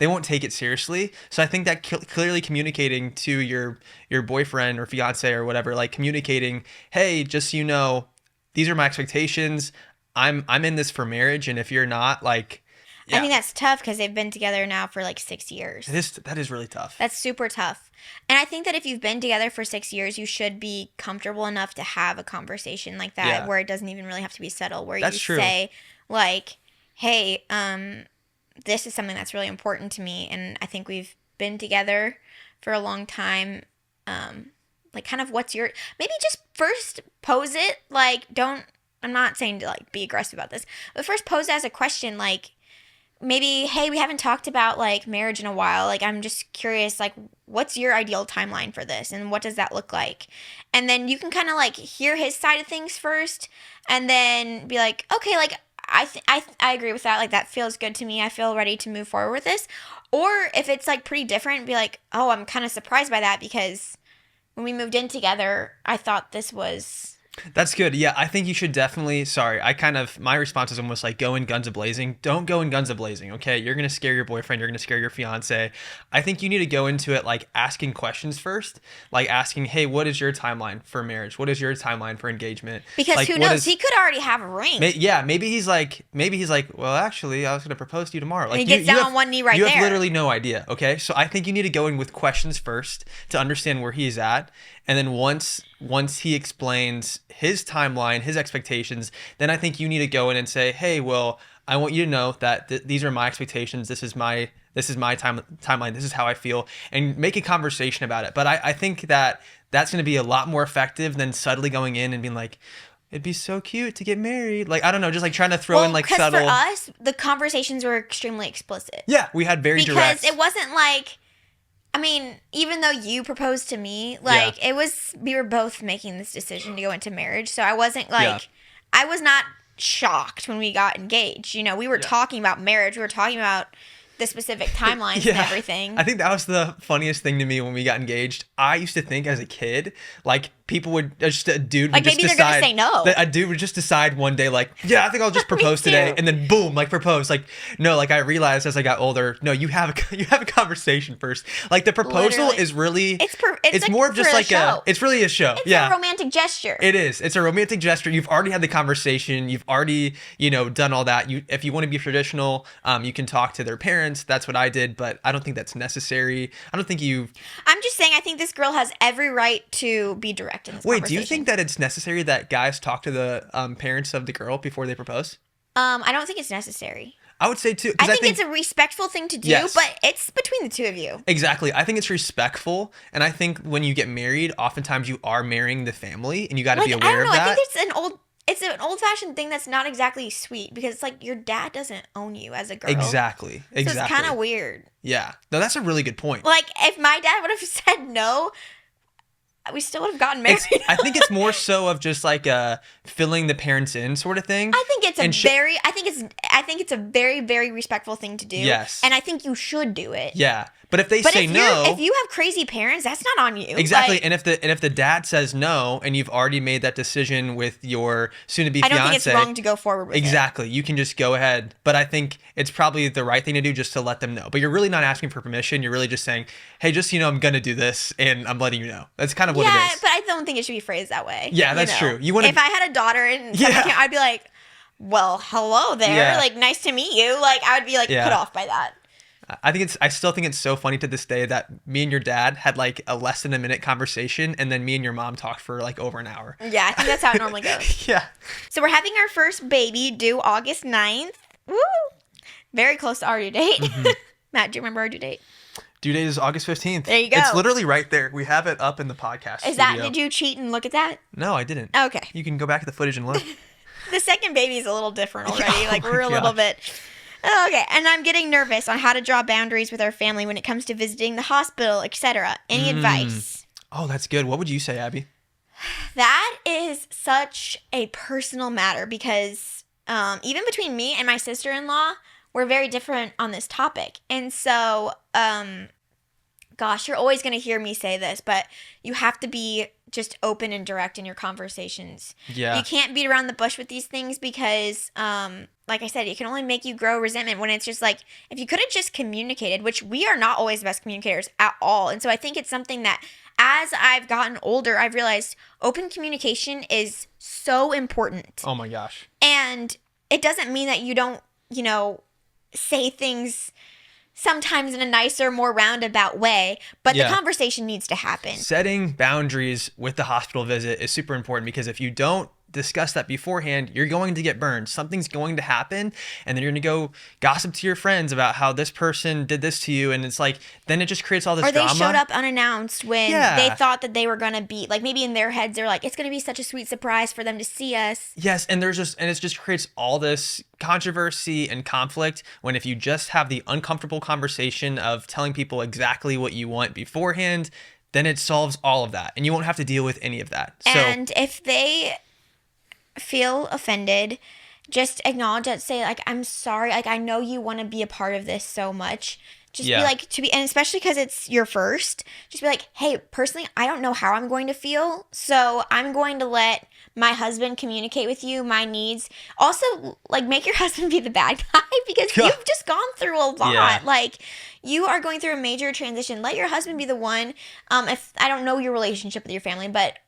won't take it seriously. So I think that clearly communicating to your boyfriend or fiance or whatever, like communicating, hey, just so you know, these are my expectations. I'm in this for marriage, and if you're not, like. Yeah. I think that's tough because they've been together now for like 6 years. That is really tough. That's super tough. And I think that if you've been together for 6 years, you should be comfortable enough to have a conversation like that where it doesn't even really have to be subtle, where you say like, hey, this is something that's really important to me, and I think we've been together for a long time. Like kind of maybe just first pose it, like I'm not saying to like be aggressive about this, but first pose it as a question, like, maybe, hey, we haven't talked about like marriage in a while. Like, I'm just curious, like, what's your ideal timeline for this? And what does that look like? And then you can kind of like hear his side of things first and then be like, okay, like, I agree with that. Like, that feels good to me. I feel ready to move forward with this. Or if it's like pretty different, be like, oh, I'm kind of surprised by that because when we moved in together, I thought this was... That's good. Yeah, I think you should definitely, my response is almost like go in guns a-blazing. Don't go in guns a-blazing, okay? You're going to scare your boyfriend. You're going to scare your fiance. I think you need to go into it like asking questions first, like asking, hey, what is your timeline for marriage? What is your timeline for engagement? Because like, who knows? He could already have a ring. Maybe he's like, well, actually, I was going to propose to you tomorrow. Like, and he gets down on one knee right there. You have literally no idea, okay? So I think you need to go in with questions first to understand where he's at. And then once he explains his timeline, his expectations, then I think you need to go in and say, hey, well, I want you to know that these are my expectations. This is my timeline. This is how I feel, and make a conversation about it. But I think that's going to be a lot more effective than subtly going in and being like, it'd be so cute to get married. Like, I don't know, just like trying to throw in like subtle. Because for us, the conversations were extremely explicit. Yeah, we had very direct. Because it wasn't like... I mean, even though you proposed to me, like, we were both making this decision to go into marriage. So I wasn't like, I was not shocked when we got engaged. You know, we were talking about marriage. We were talking about the specific timelines and everything. I think that was the funniest thing to me when we got engaged. I used to think as a kid, like, people would just a dude would just decide, they're gonna say no. That a dude would just decide one day, like, yeah, I think I'll just propose today, and then boom, like, propose. Like, no, like, I realized as I got older, no, you have a conversation first. Like, the proposal is really it's like more of just like it's really a show. It's a romantic gesture. It is. It's a romantic gesture. You've already had the conversation. You've already, done all that. If you want to be traditional, you can talk to their parents. That's what I did, but I don't think that's necessary. I don't think I'm just saying, I think this girl has every right to be direct. Wait, do you think that it's necessary that guys talk to the parents of the girl before they propose? I don't think it's necessary. I would say too. I think it's a respectful thing to do, but it's between the two of you. Exactly. I think it's respectful, and I think when you get married, oftentimes you are marrying the family, and you got to be aware of that. I think it's an old-fashioned thing that's not exactly sweet, because it's like your dad doesn't own you as a girl. Exactly. So it's kind of weird. Yeah. No, that's a really good point. Like, if my dad would have said no, we still would have gotten married. I think it's more so of just like filling the parents in sort of thing. I think it's I think it's a very, very respectful thing to do. Yes. And I think you should do it. Yeah. But if they say no, if you have crazy parents, that's not on you. Exactly. Like, and if the dad says no, and you've already made that decision with your soon-to-be fiance, I don't think it's wrong to go forward with it. Exactly. You can just go ahead. But I think it's probably the right thing to do, just to let them know. But you're really not asking for permission. You're really just saying, hey, just I'm gonna do this, and I'm letting you know. That's kind of what it is. Yeah, but I don't think it should be phrased that way. Yeah, that's true. If I had a daughter and I'd be like, well, hello there. Yeah. Like, nice to meet you. Like, I would be like put off by that. I still think it's so funny to this day that me and your dad had like a less than a minute conversation, and then me and your mom talked for like over an hour. Yeah, I think that's how it normally goes. Yeah. So we're having our first baby due August 9th. Woo! Very close to our due date. Mm-hmm. Matt, do you remember our due date? Due date is August 15th. There you go. It's literally right there. We have it up in the podcast studio. Did you cheat and look at that? No, I didn't. Okay. You can go back to the footage and look. The second baby is a little different already. Like, we're a little bit... Okay, and I'm getting nervous on how to draw boundaries with our family when it comes to visiting the hospital, etc. Any advice? Oh, that's good. What would you say, Abby? That is such a personal matter, because even between me and my sister-in-law, we're very different on this topic. And so, gosh, you're always going to hear me say this, but you have to be just open and direct in your conversations. Yeah. You can't beat around the bush with these things, because, like I said, it can only make you grow resentment when it's just like, if you could have just communicated, which we are not always the best communicators at all. And so I think it's something that as I've gotten older, I've realized open communication is so important. Oh my gosh. And it doesn't mean that you don't, say things sometimes in a nicer, more roundabout way, but the conversation needs to happen. Setting boundaries with the hospital visit is super important, because if you don't discuss that beforehand, you're going to get burned. Something's going to happen, and then you're going to go gossip to your friends about how this person did this to you, and it's like, then it just creates all this drama. Or they showed up unannounced when they thought that they were going to be, like, maybe in their heads, they're like, it's going to be such a sweet surprise for them to see us. Yes, and it just creates all this controversy and conflict, when if you just have the uncomfortable conversation of telling people exactly what you want beforehand, then it solves all of that, and you won't have to deal with any of that. And if they feel offended, just acknowledge it. Say, like, I'm sorry, like, I know you want to be a part of this so much. Just be like, and especially because it's your first, just be like, hey, personally, I don't know how I'm going to feel, so I'm going to let my husband communicate with you my needs. Also, like, make your husband be the bad guy, because you've just gone through a lot. Like, you are going through a major transition. Let your husband be the one. If I don't know your relationship with your family, but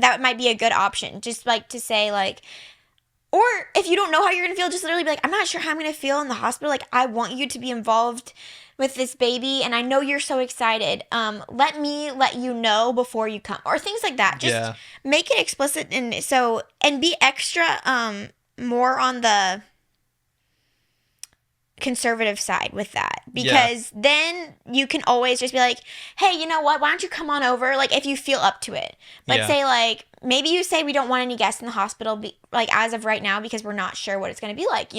that might be a good option. Just like to say, like, or if you don't know how you're going to feel, just literally be like, I'm not sure how I'm going to feel in the hospital. Like, I want you to be involved with this baby, and I know you're so excited. Let me let you know before you come, or things like that. Just make it explicit, and be extra more on the conservative side with that, because then you can always just be like, hey, you know what, why don't you come on over, like, if you feel up to it. But say, like, maybe you say, we don't want any guests in the hospital, like, as of right now, because we're not sure what it's going to be like,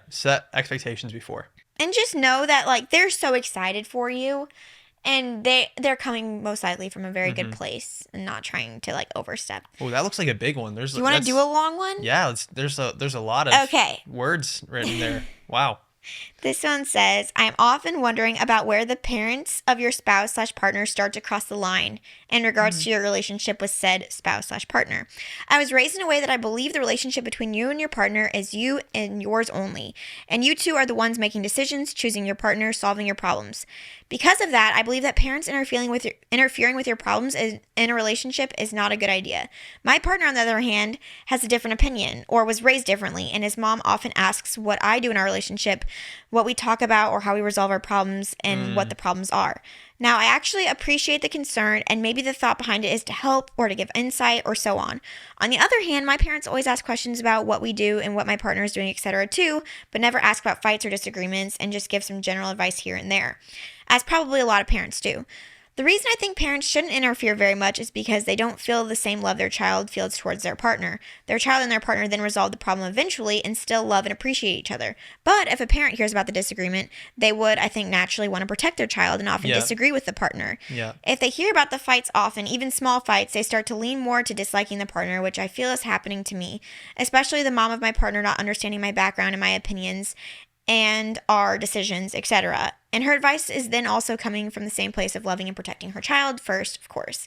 Set expectations before. And just know that, like, they're so excited for you, And they're coming most likely from a very good place and not trying to like overstep. Oh, that looks like a big one. Do you want to do a long one? Yeah, there's a lot of Okay. words written there. Wow. This one says, I'm often wondering about where the parents of your spouse/partner start to cross the line in regards to your relationship with said spouse/partner. I was raised in a way that I believe the relationship between you and your partner is you and yours only, and you two are the ones making decisions, choosing your partner, solving your problems. Because of that, I believe that parents interfering with your problems in a relationship is not a good idea. My partner, on the other hand, has a different opinion or was raised differently, and his mom often asks what I do in our relationship, what we talk about, or how we resolve our problems and what the problems are. Now, I actually appreciate the concern, and maybe the thought behind it is to help or to give insight or so on. On the other hand, my parents always ask questions about what we do and what my partner is doing, etc. too, but never ask about fights or disagreements and just give some general advice here and there, as probably a lot of parents do. The reason I think parents shouldn't interfere very much is because they don't feel the same love their child feels towards their partner. Their child and their partner then resolve the problem eventually and still love and appreciate each other. But if a parent hears about the disagreement, they would, I think, naturally want to protect their child and often disagree with the partner. Yeah. If they hear about the fights often, even small fights, they start to lean more to disliking the partner, which I feel is happening to me, especially the mom of my partner not understanding my background and my opinions and our decisions, etc. And her advice is then also coming from the same place of loving and protecting her child first, of course.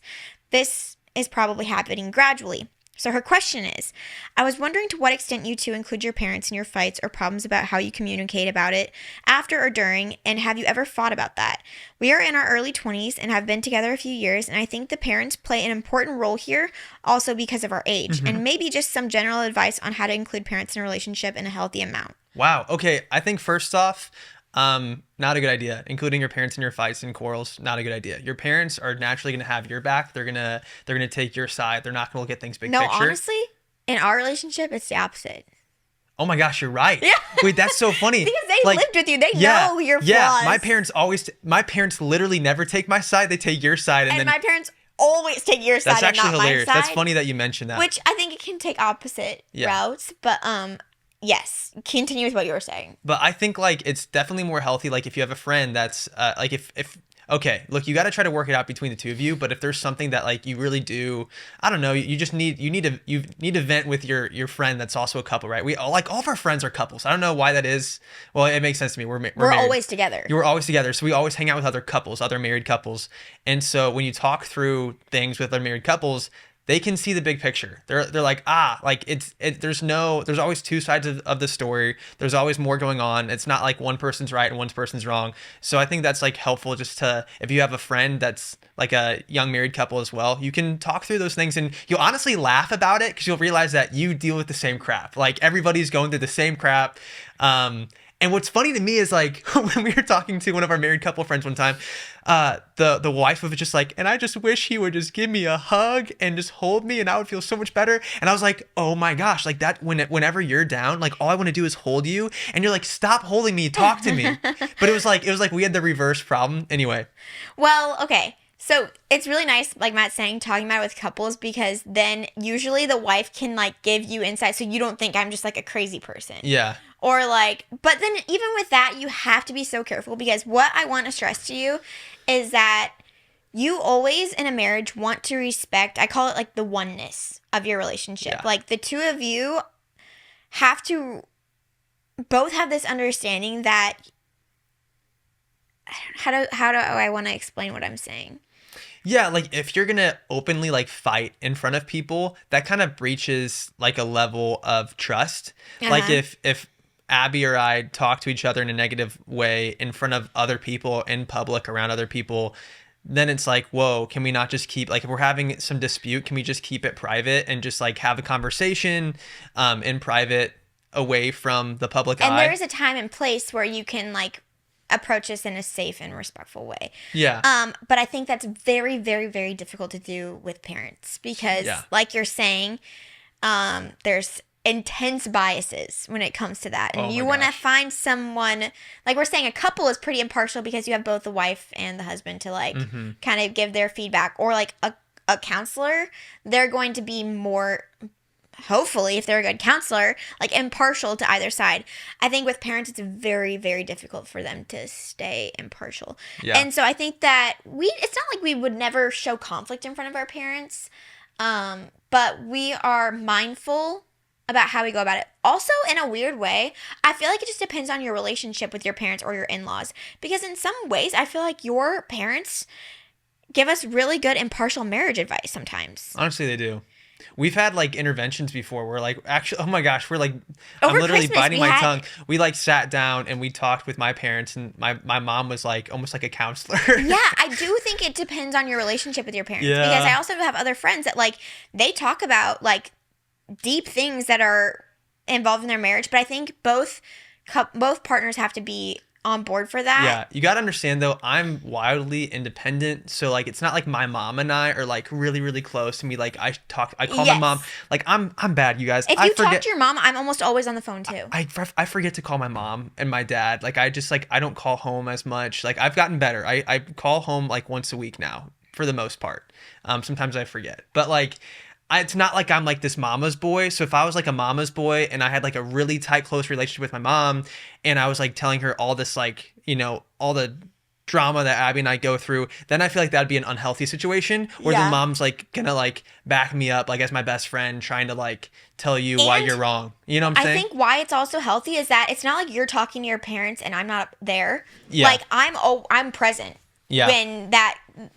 This is probably happening gradually. So her question is, I was wondering to what extent you two include your parents in your fights or problems about how you communicate about it after or during, and have you ever thought about that? We are in our early 20s and have been together a few years, and I think the parents play an important role here also because of our age, and maybe just some general advice on how to include parents in a relationship in a healthy amount. Wow. Okay. I think first off, not a good idea. Including your parents in your fights and quarrels, not a good idea. Your parents are naturally going to have your back. They're gonna take your side. They're not going to look at things big picture. No, honestly, in our relationship, it's the opposite. Oh my gosh, you're right. Yeah. Wait, that's so funny. Because they lived with you. They know your flaws. Yeah, my parents literally never take my side. They take your side. And then my parents always take your side that's and actually not hilarious. my side. That's funny that you mentioned that. Which I think it can take opposite routes. But yes, continue with what you were saying. But I think like it's definitely more healthy. Like if you have a friend that's like if okay, look, you got to try to work it out between the two of you. But if there's something that like you really do, I don't know, you need to vent with your friend that's also a couple, right? We all of our friends are couples. I don't know why that is. Well, it makes sense to me. We're married. Always together. You were always together, so we always hang out with other couples, other married couples. And so when you talk through things with other married couples, they can see the big picture. They're like, there's always two sides of the story. There's always more going on. It's not like one person's right and one person's wrong. So I think that's like helpful just to, if you have a friend that's like a young married couple as well, you can talk through those things and you'll honestly laugh about it because you'll realize that you deal with the same crap. Like everybody's going through the same crap. And what's funny to me is like when we were talking to one of our married couple friends one time, the wife was just like, and I just wish he would just give me a hug and just hold me and I would feel so much better. And I was like, oh my gosh, like that whenever you're down, like all I want to do is hold you. And you're like, stop holding me, talk to me. But it was like we had the reverse problem anyway. Well, okay. So it's really nice, like Matt's saying, talking about it with couples because then usually the wife can like give you insight so you don't think I'm just like a crazy person. Yeah. Or like, but then even with that, you have to be so careful because what I want to stress to you is that you always in a marriage want to respect, I call it like the oneness of your relationship. Yeah. Like the two of you have to both have this understanding that, how do I want to explain what I'm saying? Yeah, like if you're gonna openly like fight in front of people, that kind of breaches like a level of trust. Like if Abby or I talk to each other in a negative way in front of other people in public around other people, then it's like, whoa, can we not just keep, like if we're having some dispute, can we just keep it private and just like have a conversation in private away from the public eye? And there is a time and place where you can like approach this in a safe and respectful way. Yeah. But I think that's very, very, very difficult to do with parents because like you're saying, there's intense biases when it comes to that. And you want to find someone, like we're saying, a couple is pretty impartial because you have both the wife and the husband to like kind of give their feedback, or like a counselor, they're going to be more, hopefully, if they're a good counselor, like impartial to either side. I think with parents, it's very, very difficult for them to stay impartial. Yeah. And so I think that it's not like we would never show conflict in front of our parents, but we are mindful about how we go about it. Also, in a weird way, I feel like it just depends on your relationship with your parents or your in-laws. Because in some ways, I feel like your parents give us really good impartial marriage advice sometimes. Honestly, they do. We've had like interventions before where like actually, oh my gosh, we're like, Over I'm literally Christmas, biting we my had- tongue. We like sat down and we talked with my parents, and my mom was like almost like a counselor. Yeah, I do think it depends on your relationship with your parents. Yeah. Because I also have other friends that like, they talk about like deep things that are involved in their marriage, but I think both partners have to be on board for that. Yeah, you got to understand though, I'm wildly independent, so like it's not like my mom and I are like really really close, and we like I call my Yes. mom, like I'm bad, you guys. If I you talk forget to your mom, I'm almost always on the phone too. I forget to call my mom and my dad. Like I just like I don't call home as much. Like I've gotten better. I call home like once a week now for the most part. Sometimes I forget, but like it's not like I'm like this mama's boy. So if I was like a mama's boy and I had like a really tight, close relationship with my mom, and I was like telling her all this, like, you know, all the drama that Abby and I go through, then I feel like that'd be an unhealthy situation where Yeah. the mom's like gonna like back me up, like as my best friend, trying to like tell you why And you're wrong. You know what I'm I saying? think why it's also healthy is that it's not like you're talking to your parents and I'm not there. Yeah. Like I'm present. Yeah.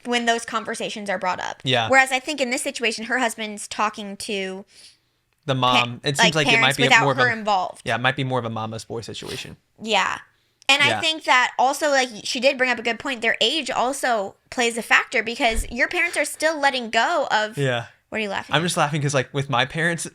When those conversations are brought up. Yeah. Whereas I think in this situation, her husband's talking to The mom. It seems like it parents might be without more of her a involved. yeah, it might be more of a mama's boy situation. Yeah. And Yeah. I think that also, like, she did bring up a good point. Their age also plays a factor because your parents are still letting go of. Yeah. What are you laughing I'm at? just laughing because, like, with my parents,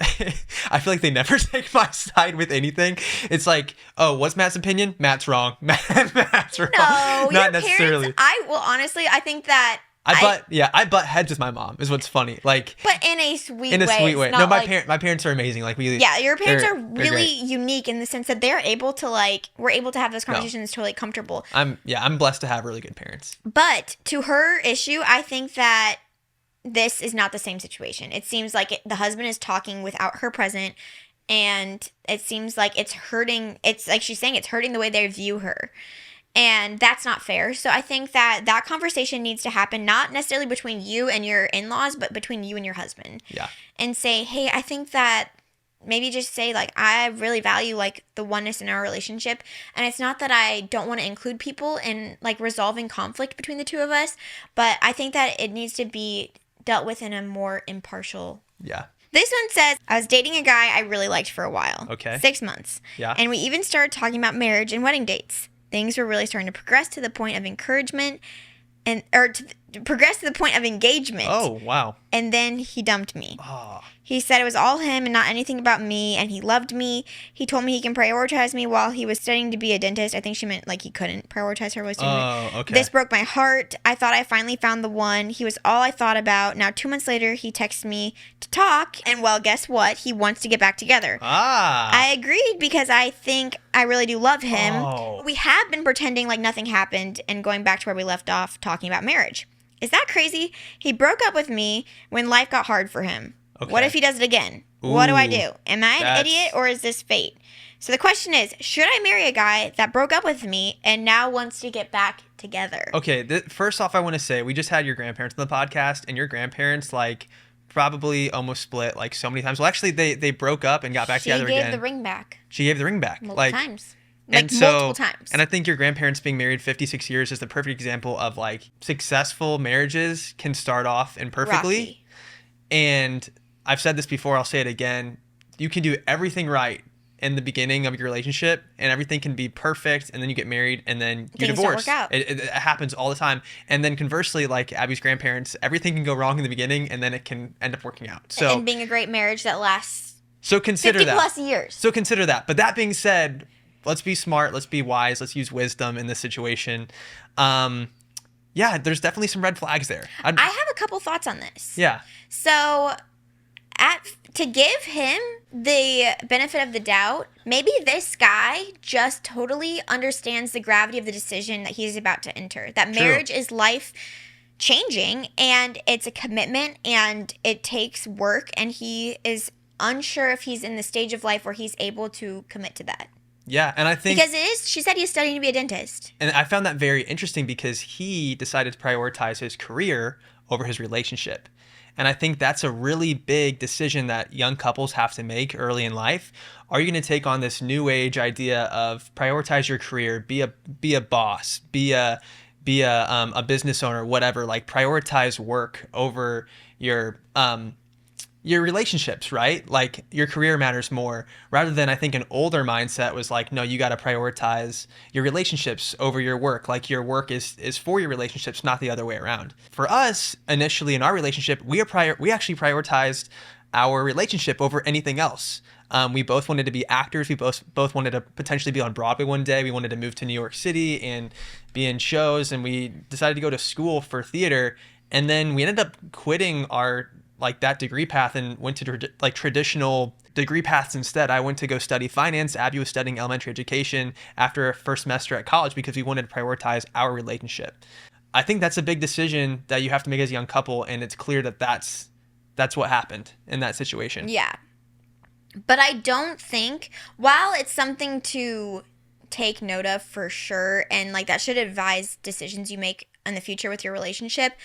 I feel like they never take my side with anything. It's like, oh, what's Matt's opinion? Matt's wrong. Matt's wrong. No, your Not necessarily. parents. Honestly, I think that. I butt heads with my mom is what's funny. Like, But in a sweet way. in a sweet way. It's No, not my parents are amazing. Like we. Yeah, your parents they're- are they're really great. unique in the sense that they're able to we're able to have those conversations totally comfortable. I'm blessed to have really good parents. But to her issue, I think that this is not the same situation. It seems like the husband is talking without her present, and it seems like it's hurting. It's like she's saying it's hurting the way they view her. And that's not fair. So I think that conversation needs to happen, not necessarily between you and your in-laws, but between you and your husband. Yeah. And say, hey, I think that maybe just say, like, I really value, like, the oneness in our relationship. And it's not that I don't want to include people in, like, resolving conflict between the two of us, but I think that it needs to be dealt with in a more impartial. Yeah. This one says, I was dating a guy I really liked for a while. Okay. 6 months. Yeah. And we even started talking about marriage and wedding dates. Things were really starting to progress to the point of encouragement progress to the point of engagement. Oh wow. And then he dumped me. Oh. He said it was all him and not anything about me, and he loved me. He told me he can prioritize me while he was studying to be a dentist. I think she meant like he couldn't prioritize her while studying. Oh, okay. This broke my heart. I thought I finally found the one. He was all I thought about. Now 2 months later, he texts me to talk, and well, guess what? He wants to get back together. I agreed because I think I really do love him. Oh. We have been pretending like nothing happened and going back to where we left off talking about marriage. Is that crazy? He broke up with me when life got hard for him. Okay. What if he does it again? What do I Ooh, do? Am I an that's- idiot or is this fate? So the question is, should I marry a guy that broke up with me and now wants to get back together? Okay, first off, I want to say we just had your grandparents on the podcast, and your grandparents like probably almost split like so many times. Well, actually, they broke up and got back together again. She gave the ring back She gave the ring back multiple times. Like multiple times. And I think your grandparents being married 56 years is the perfect example of like successful marriages can start off imperfectly. Rocky. And I've said this before, I'll say it again. You can do everything right in the beginning of your relationship and everything can be perfect, and then you get married and then you Things don't divorce. work out. It happens all the time. And then conversely, like Abby's grandparents, everything can go wrong in the beginning and then it can end up working out. So And being a great marriage that lasts so consider 50 that. plus years. So consider that. But that being said, let's be smart. Let's be wise. Let's use wisdom in this situation. Yeah, there's definitely some red flags there. I have a couple thoughts on this. Yeah. So, to give him the benefit of the doubt, maybe this guy just totally understands the gravity of the decision that he's about to enter. That marriage is life changing and it's a commitment and it takes work, and he is unsure if he's in the stage of life where he's able to commit to that. Yeah, and I think because she said he's studying to be a dentist. And I found that very interesting because he decided to prioritize his career over his relationship. And I think that's a really big decision that young couples have to make early in life. Are you going to take on this new age idea of prioritize your career, be a boss, be a business owner, whatever, like prioritize work over your relationships, right? Like your career matters more, rather than I think an older mindset was like, no, you got to prioritize your relationships over your work. Like your work is for your relationships, not the other way around. For us, initially in our relationship, we actually prioritized our relationship over anything else. We both wanted to be actors. We both wanted to potentially be on Broadway one day. We wanted to move to New York City and be in shows, and we decided to go to school for theater. And then we ended up quitting our that degree path and went to traditional degree paths instead. I went to go study finance. Abby was studying elementary education after her first semester at college because we wanted to prioritize our relationship. I think that's a big decision that you have to make as a young couple, and it's clear that that's what happened in that situation. Yeah. But I don't think, while it's something to take note of for sure, and that should advise decisions you make in the future with your relationship,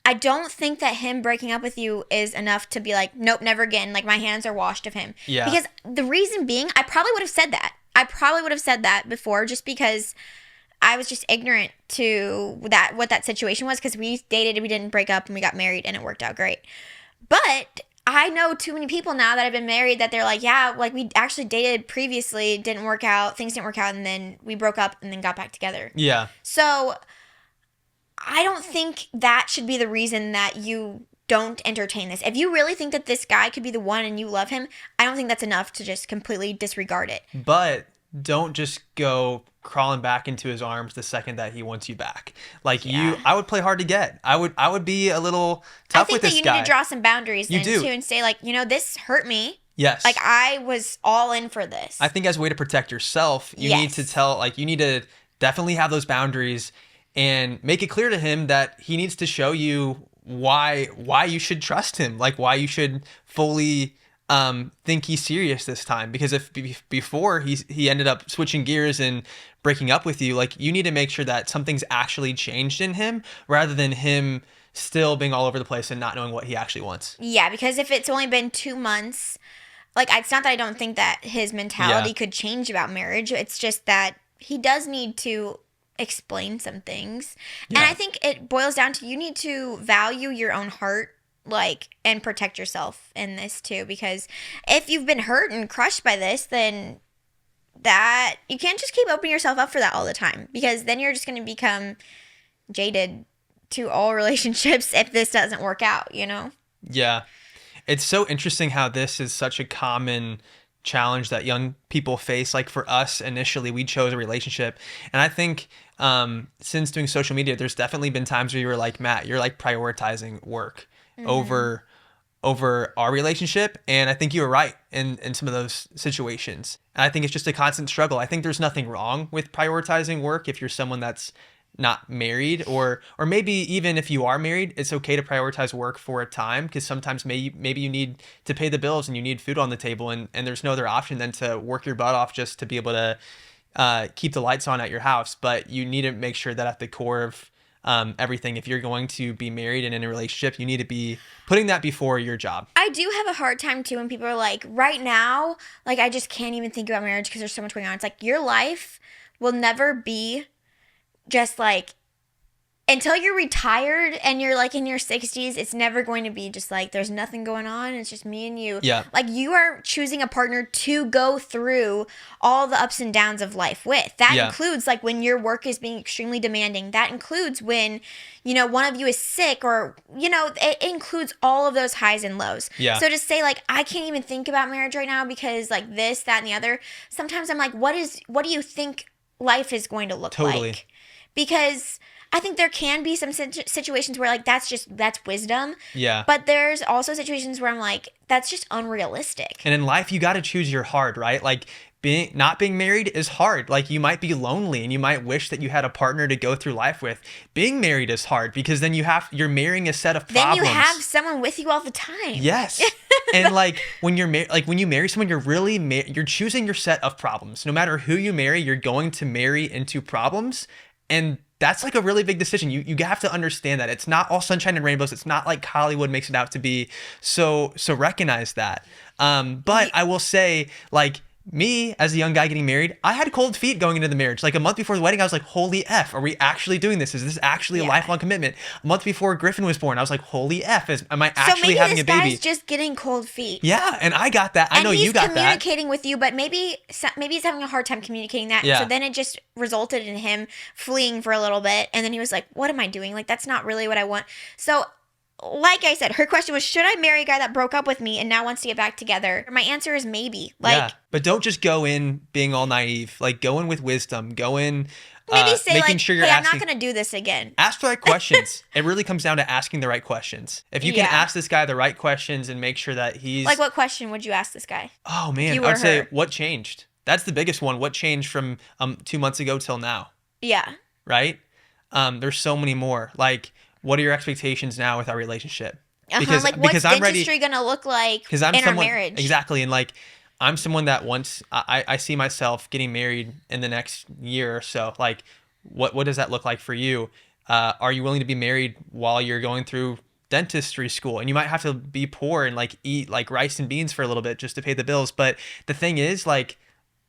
I don't think that him breaking up with you is enough to be like, nope, never again. My hands are washed of him. Yeah. Because the reason being, I probably would have said that. I probably would have said that before, just because I was just ignorant to what that situation was, because we dated, we didn't break up, and we got married, and it worked out great. But I know too many people now that have been married that they're like, yeah, we actually dated previously, didn't work out, things didn't work out, and then we broke up and then got back together. Yeah. So I don't think that should be the reason that you don't entertain this. If you really think that this guy could be the one and you love him, I don't think that's enough to just completely disregard it. But don't just go crawling back into his arms the second that he wants you back. I would play hard to get. I would be a little tough with this guy. I think that you need to draw some boundaries then do. too, and say this hurt me. Yes. I was all in for this. I think as a way to protect yourself, you need to you need to definitely have those boundaries and make it clear to him that he needs to show you why you should trust him, why you should fully think he's serious this time. Because if before he ended up switching gears and breaking up with you, you need to make sure that something's actually changed in him, rather than him still being all over the place and not knowing what he actually wants. Yeah, because if it's only been 2 months, it's not that I don't think that his mentality could change about marriage. It's just that he does need to explain some things. Yeah. And I think it boils down to, you need to value your own heart, and protect yourself in this too, because if you've been hurt and crushed by this, then that you can't just keep opening yourself up for that all the time, because then you're just going to become jaded to all relationships if this doesn't work out, Yeah. It's so interesting how this is such a common challenge that young people face. For us, initially, we chose a relationship. And I think since doing social media, there's definitely been times where you were like, Matt, you're prioritizing work over our relationship. And I think you were right in some of those situations. And I think it's just a constant struggle. I think there's nothing wrong with prioritizing work if you're someone that's not married, or maybe even if you are married, it's okay to prioritize work for a time, because sometimes maybe you need to pay the bills and you need food on the table, and there's no other option than to work your butt off just to be able to keep the lights on at your house. But you need to make sure that at the core of everything, if you're going to be married and in a relationship, you need to be putting that before your job. I do have a hard time too when people are like, right now, I just can't even think about marriage because there's so much going on. It's your life will never be just until you're retired and you're in your 60s, it's never going to be just there's nothing going on. It's just me and you. Yeah. You are choosing a partner to go through all the ups and downs of life with. That includes when your work is being extremely demanding. That includes when, one of you is sick, or, it includes all of those highs and lows. Yeah. So to say I can't even think about marriage right now because this, that, and the other, sometimes I'm what do you think life is going to look like? Because I think there can be some situations where that's wisdom. Yeah. But there's also situations where I'm that's just unrealistic. And in life, you got to choose your heart, right? not being married is hard. Like, you might be lonely and you might wish that you had a partner to go through life with. Being married is hard because then you're marrying a set of problems. Then you have someone with you all the time. Yes. And like when you marry someone, you're really you're choosing your set of problems. No matter who you marry, you're going to marry into problems, and that's like a really big decision. You have to understand that it's not all sunshine and rainbows. It's not like Hollywood makes it out to be. So recognize that. But I will say, like, me as a young guy getting married, I had cold feet going into the marriage. Like a month before the wedding, I was like, holy F, are we actually doing this? Is this actually a lifelong commitment? A month before Griffin was born, I was like, holy F, am I actually having a baby? So maybe this guy's just getting cold feet. Yeah, and I got that. I know you got that. And he's communicating with you, but maybe he's having a hard time communicating that. Yeah. So then it just resulted in him fleeing for a little bit. And then he was like, what am I doing? Like, that's not really what I want. So like I said, her question was, should I marry a guy that broke up with me and now wants to get back together? My answer is maybe. Like, yeah, but don't just go in being all naive. Like, go in with wisdom. Go in maybe say making like, sure you're hey, asking, I'm not going to do this again. Ask the right questions. It really comes down to asking the right questions. If you can ask this guy the right questions and make sure that he's... Like, what question would you ask this guy? Oh, man. I would say, what changed? That's the biggest one. What changed from 2 months ago till now? Yeah. Right? There's so many more. Like, what are your expectations now with our relationship? Because, like, what's dentistry going to look like in our marriage? Exactly. And like, I'm someone that I see myself getting married in the next year or so. Like, what does that look like for you? Are you willing to be married while you're going through dentistry school? And you might have to be poor and like eat like rice and beans for a little bit just to pay the bills. But the thing is, like,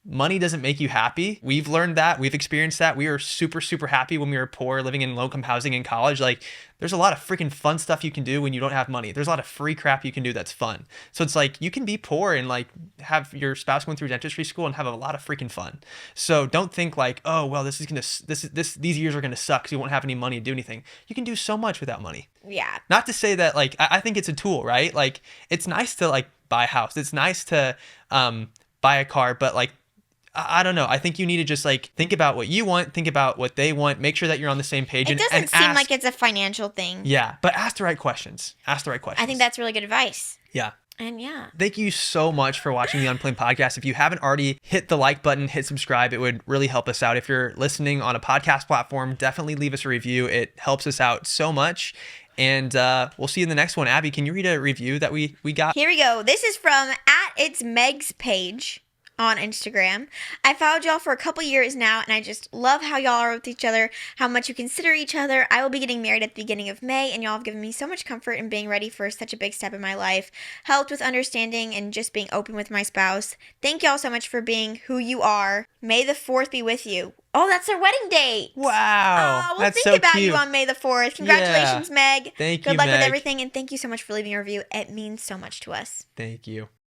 money doesn't make you happy. We've learned that. We've experienced that. We were super, super happy when we were poor, living in low-income housing in college. Like, there's a lot of freaking fun stuff you can do when you don't have money. There's a lot of free crap you can do that's fun. So it's like, you can be poor and like have your spouse going through dentistry school and have a lot of freaking fun. So don't think like, oh, well, these years are gonna suck because you won't have any money to do anything. You can do so much without money. Yeah. Not to say that, like, I think it's a tool, right? Like, it's nice to like buy a house. It's nice to buy a car, but like, I don't know. I think you need to just like think about what you want, think about what they want, make sure that you're on the same page. It doesn't seem like it's a financial thing. Yeah, but ask the right questions. Ask the right questions. I think that's really good advice. Yeah. And yeah. Thank you so much for watching the Unplanned podcast. If you haven't already, hit the like button, hit subscribe. It would really help us out. If you're listening on a podcast platform, definitely leave us a review. It helps us out so much. And we'll see you in the next one. Abby, can you read a review that we got? Here we go. This is from @itsmeg's page on Instagram. I followed y'all for a couple years now, and I just love how y'all are with each other, how much you consider each other. I will be getting married at the beginning of May, and y'all have given me so much comfort in being ready for such a big step in my life, helped with understanding and just being open with my spouse. Thank y'all so much for being who you are. May the 4th be with you. Oh, that's their wedding date. Wow. We'll that's think so about cute. you on May the 4th. Congratulations, Meg. Thank you, Good luck with Meg. everything, and thank you so much for leaving a review. It means so much to us. Thank you.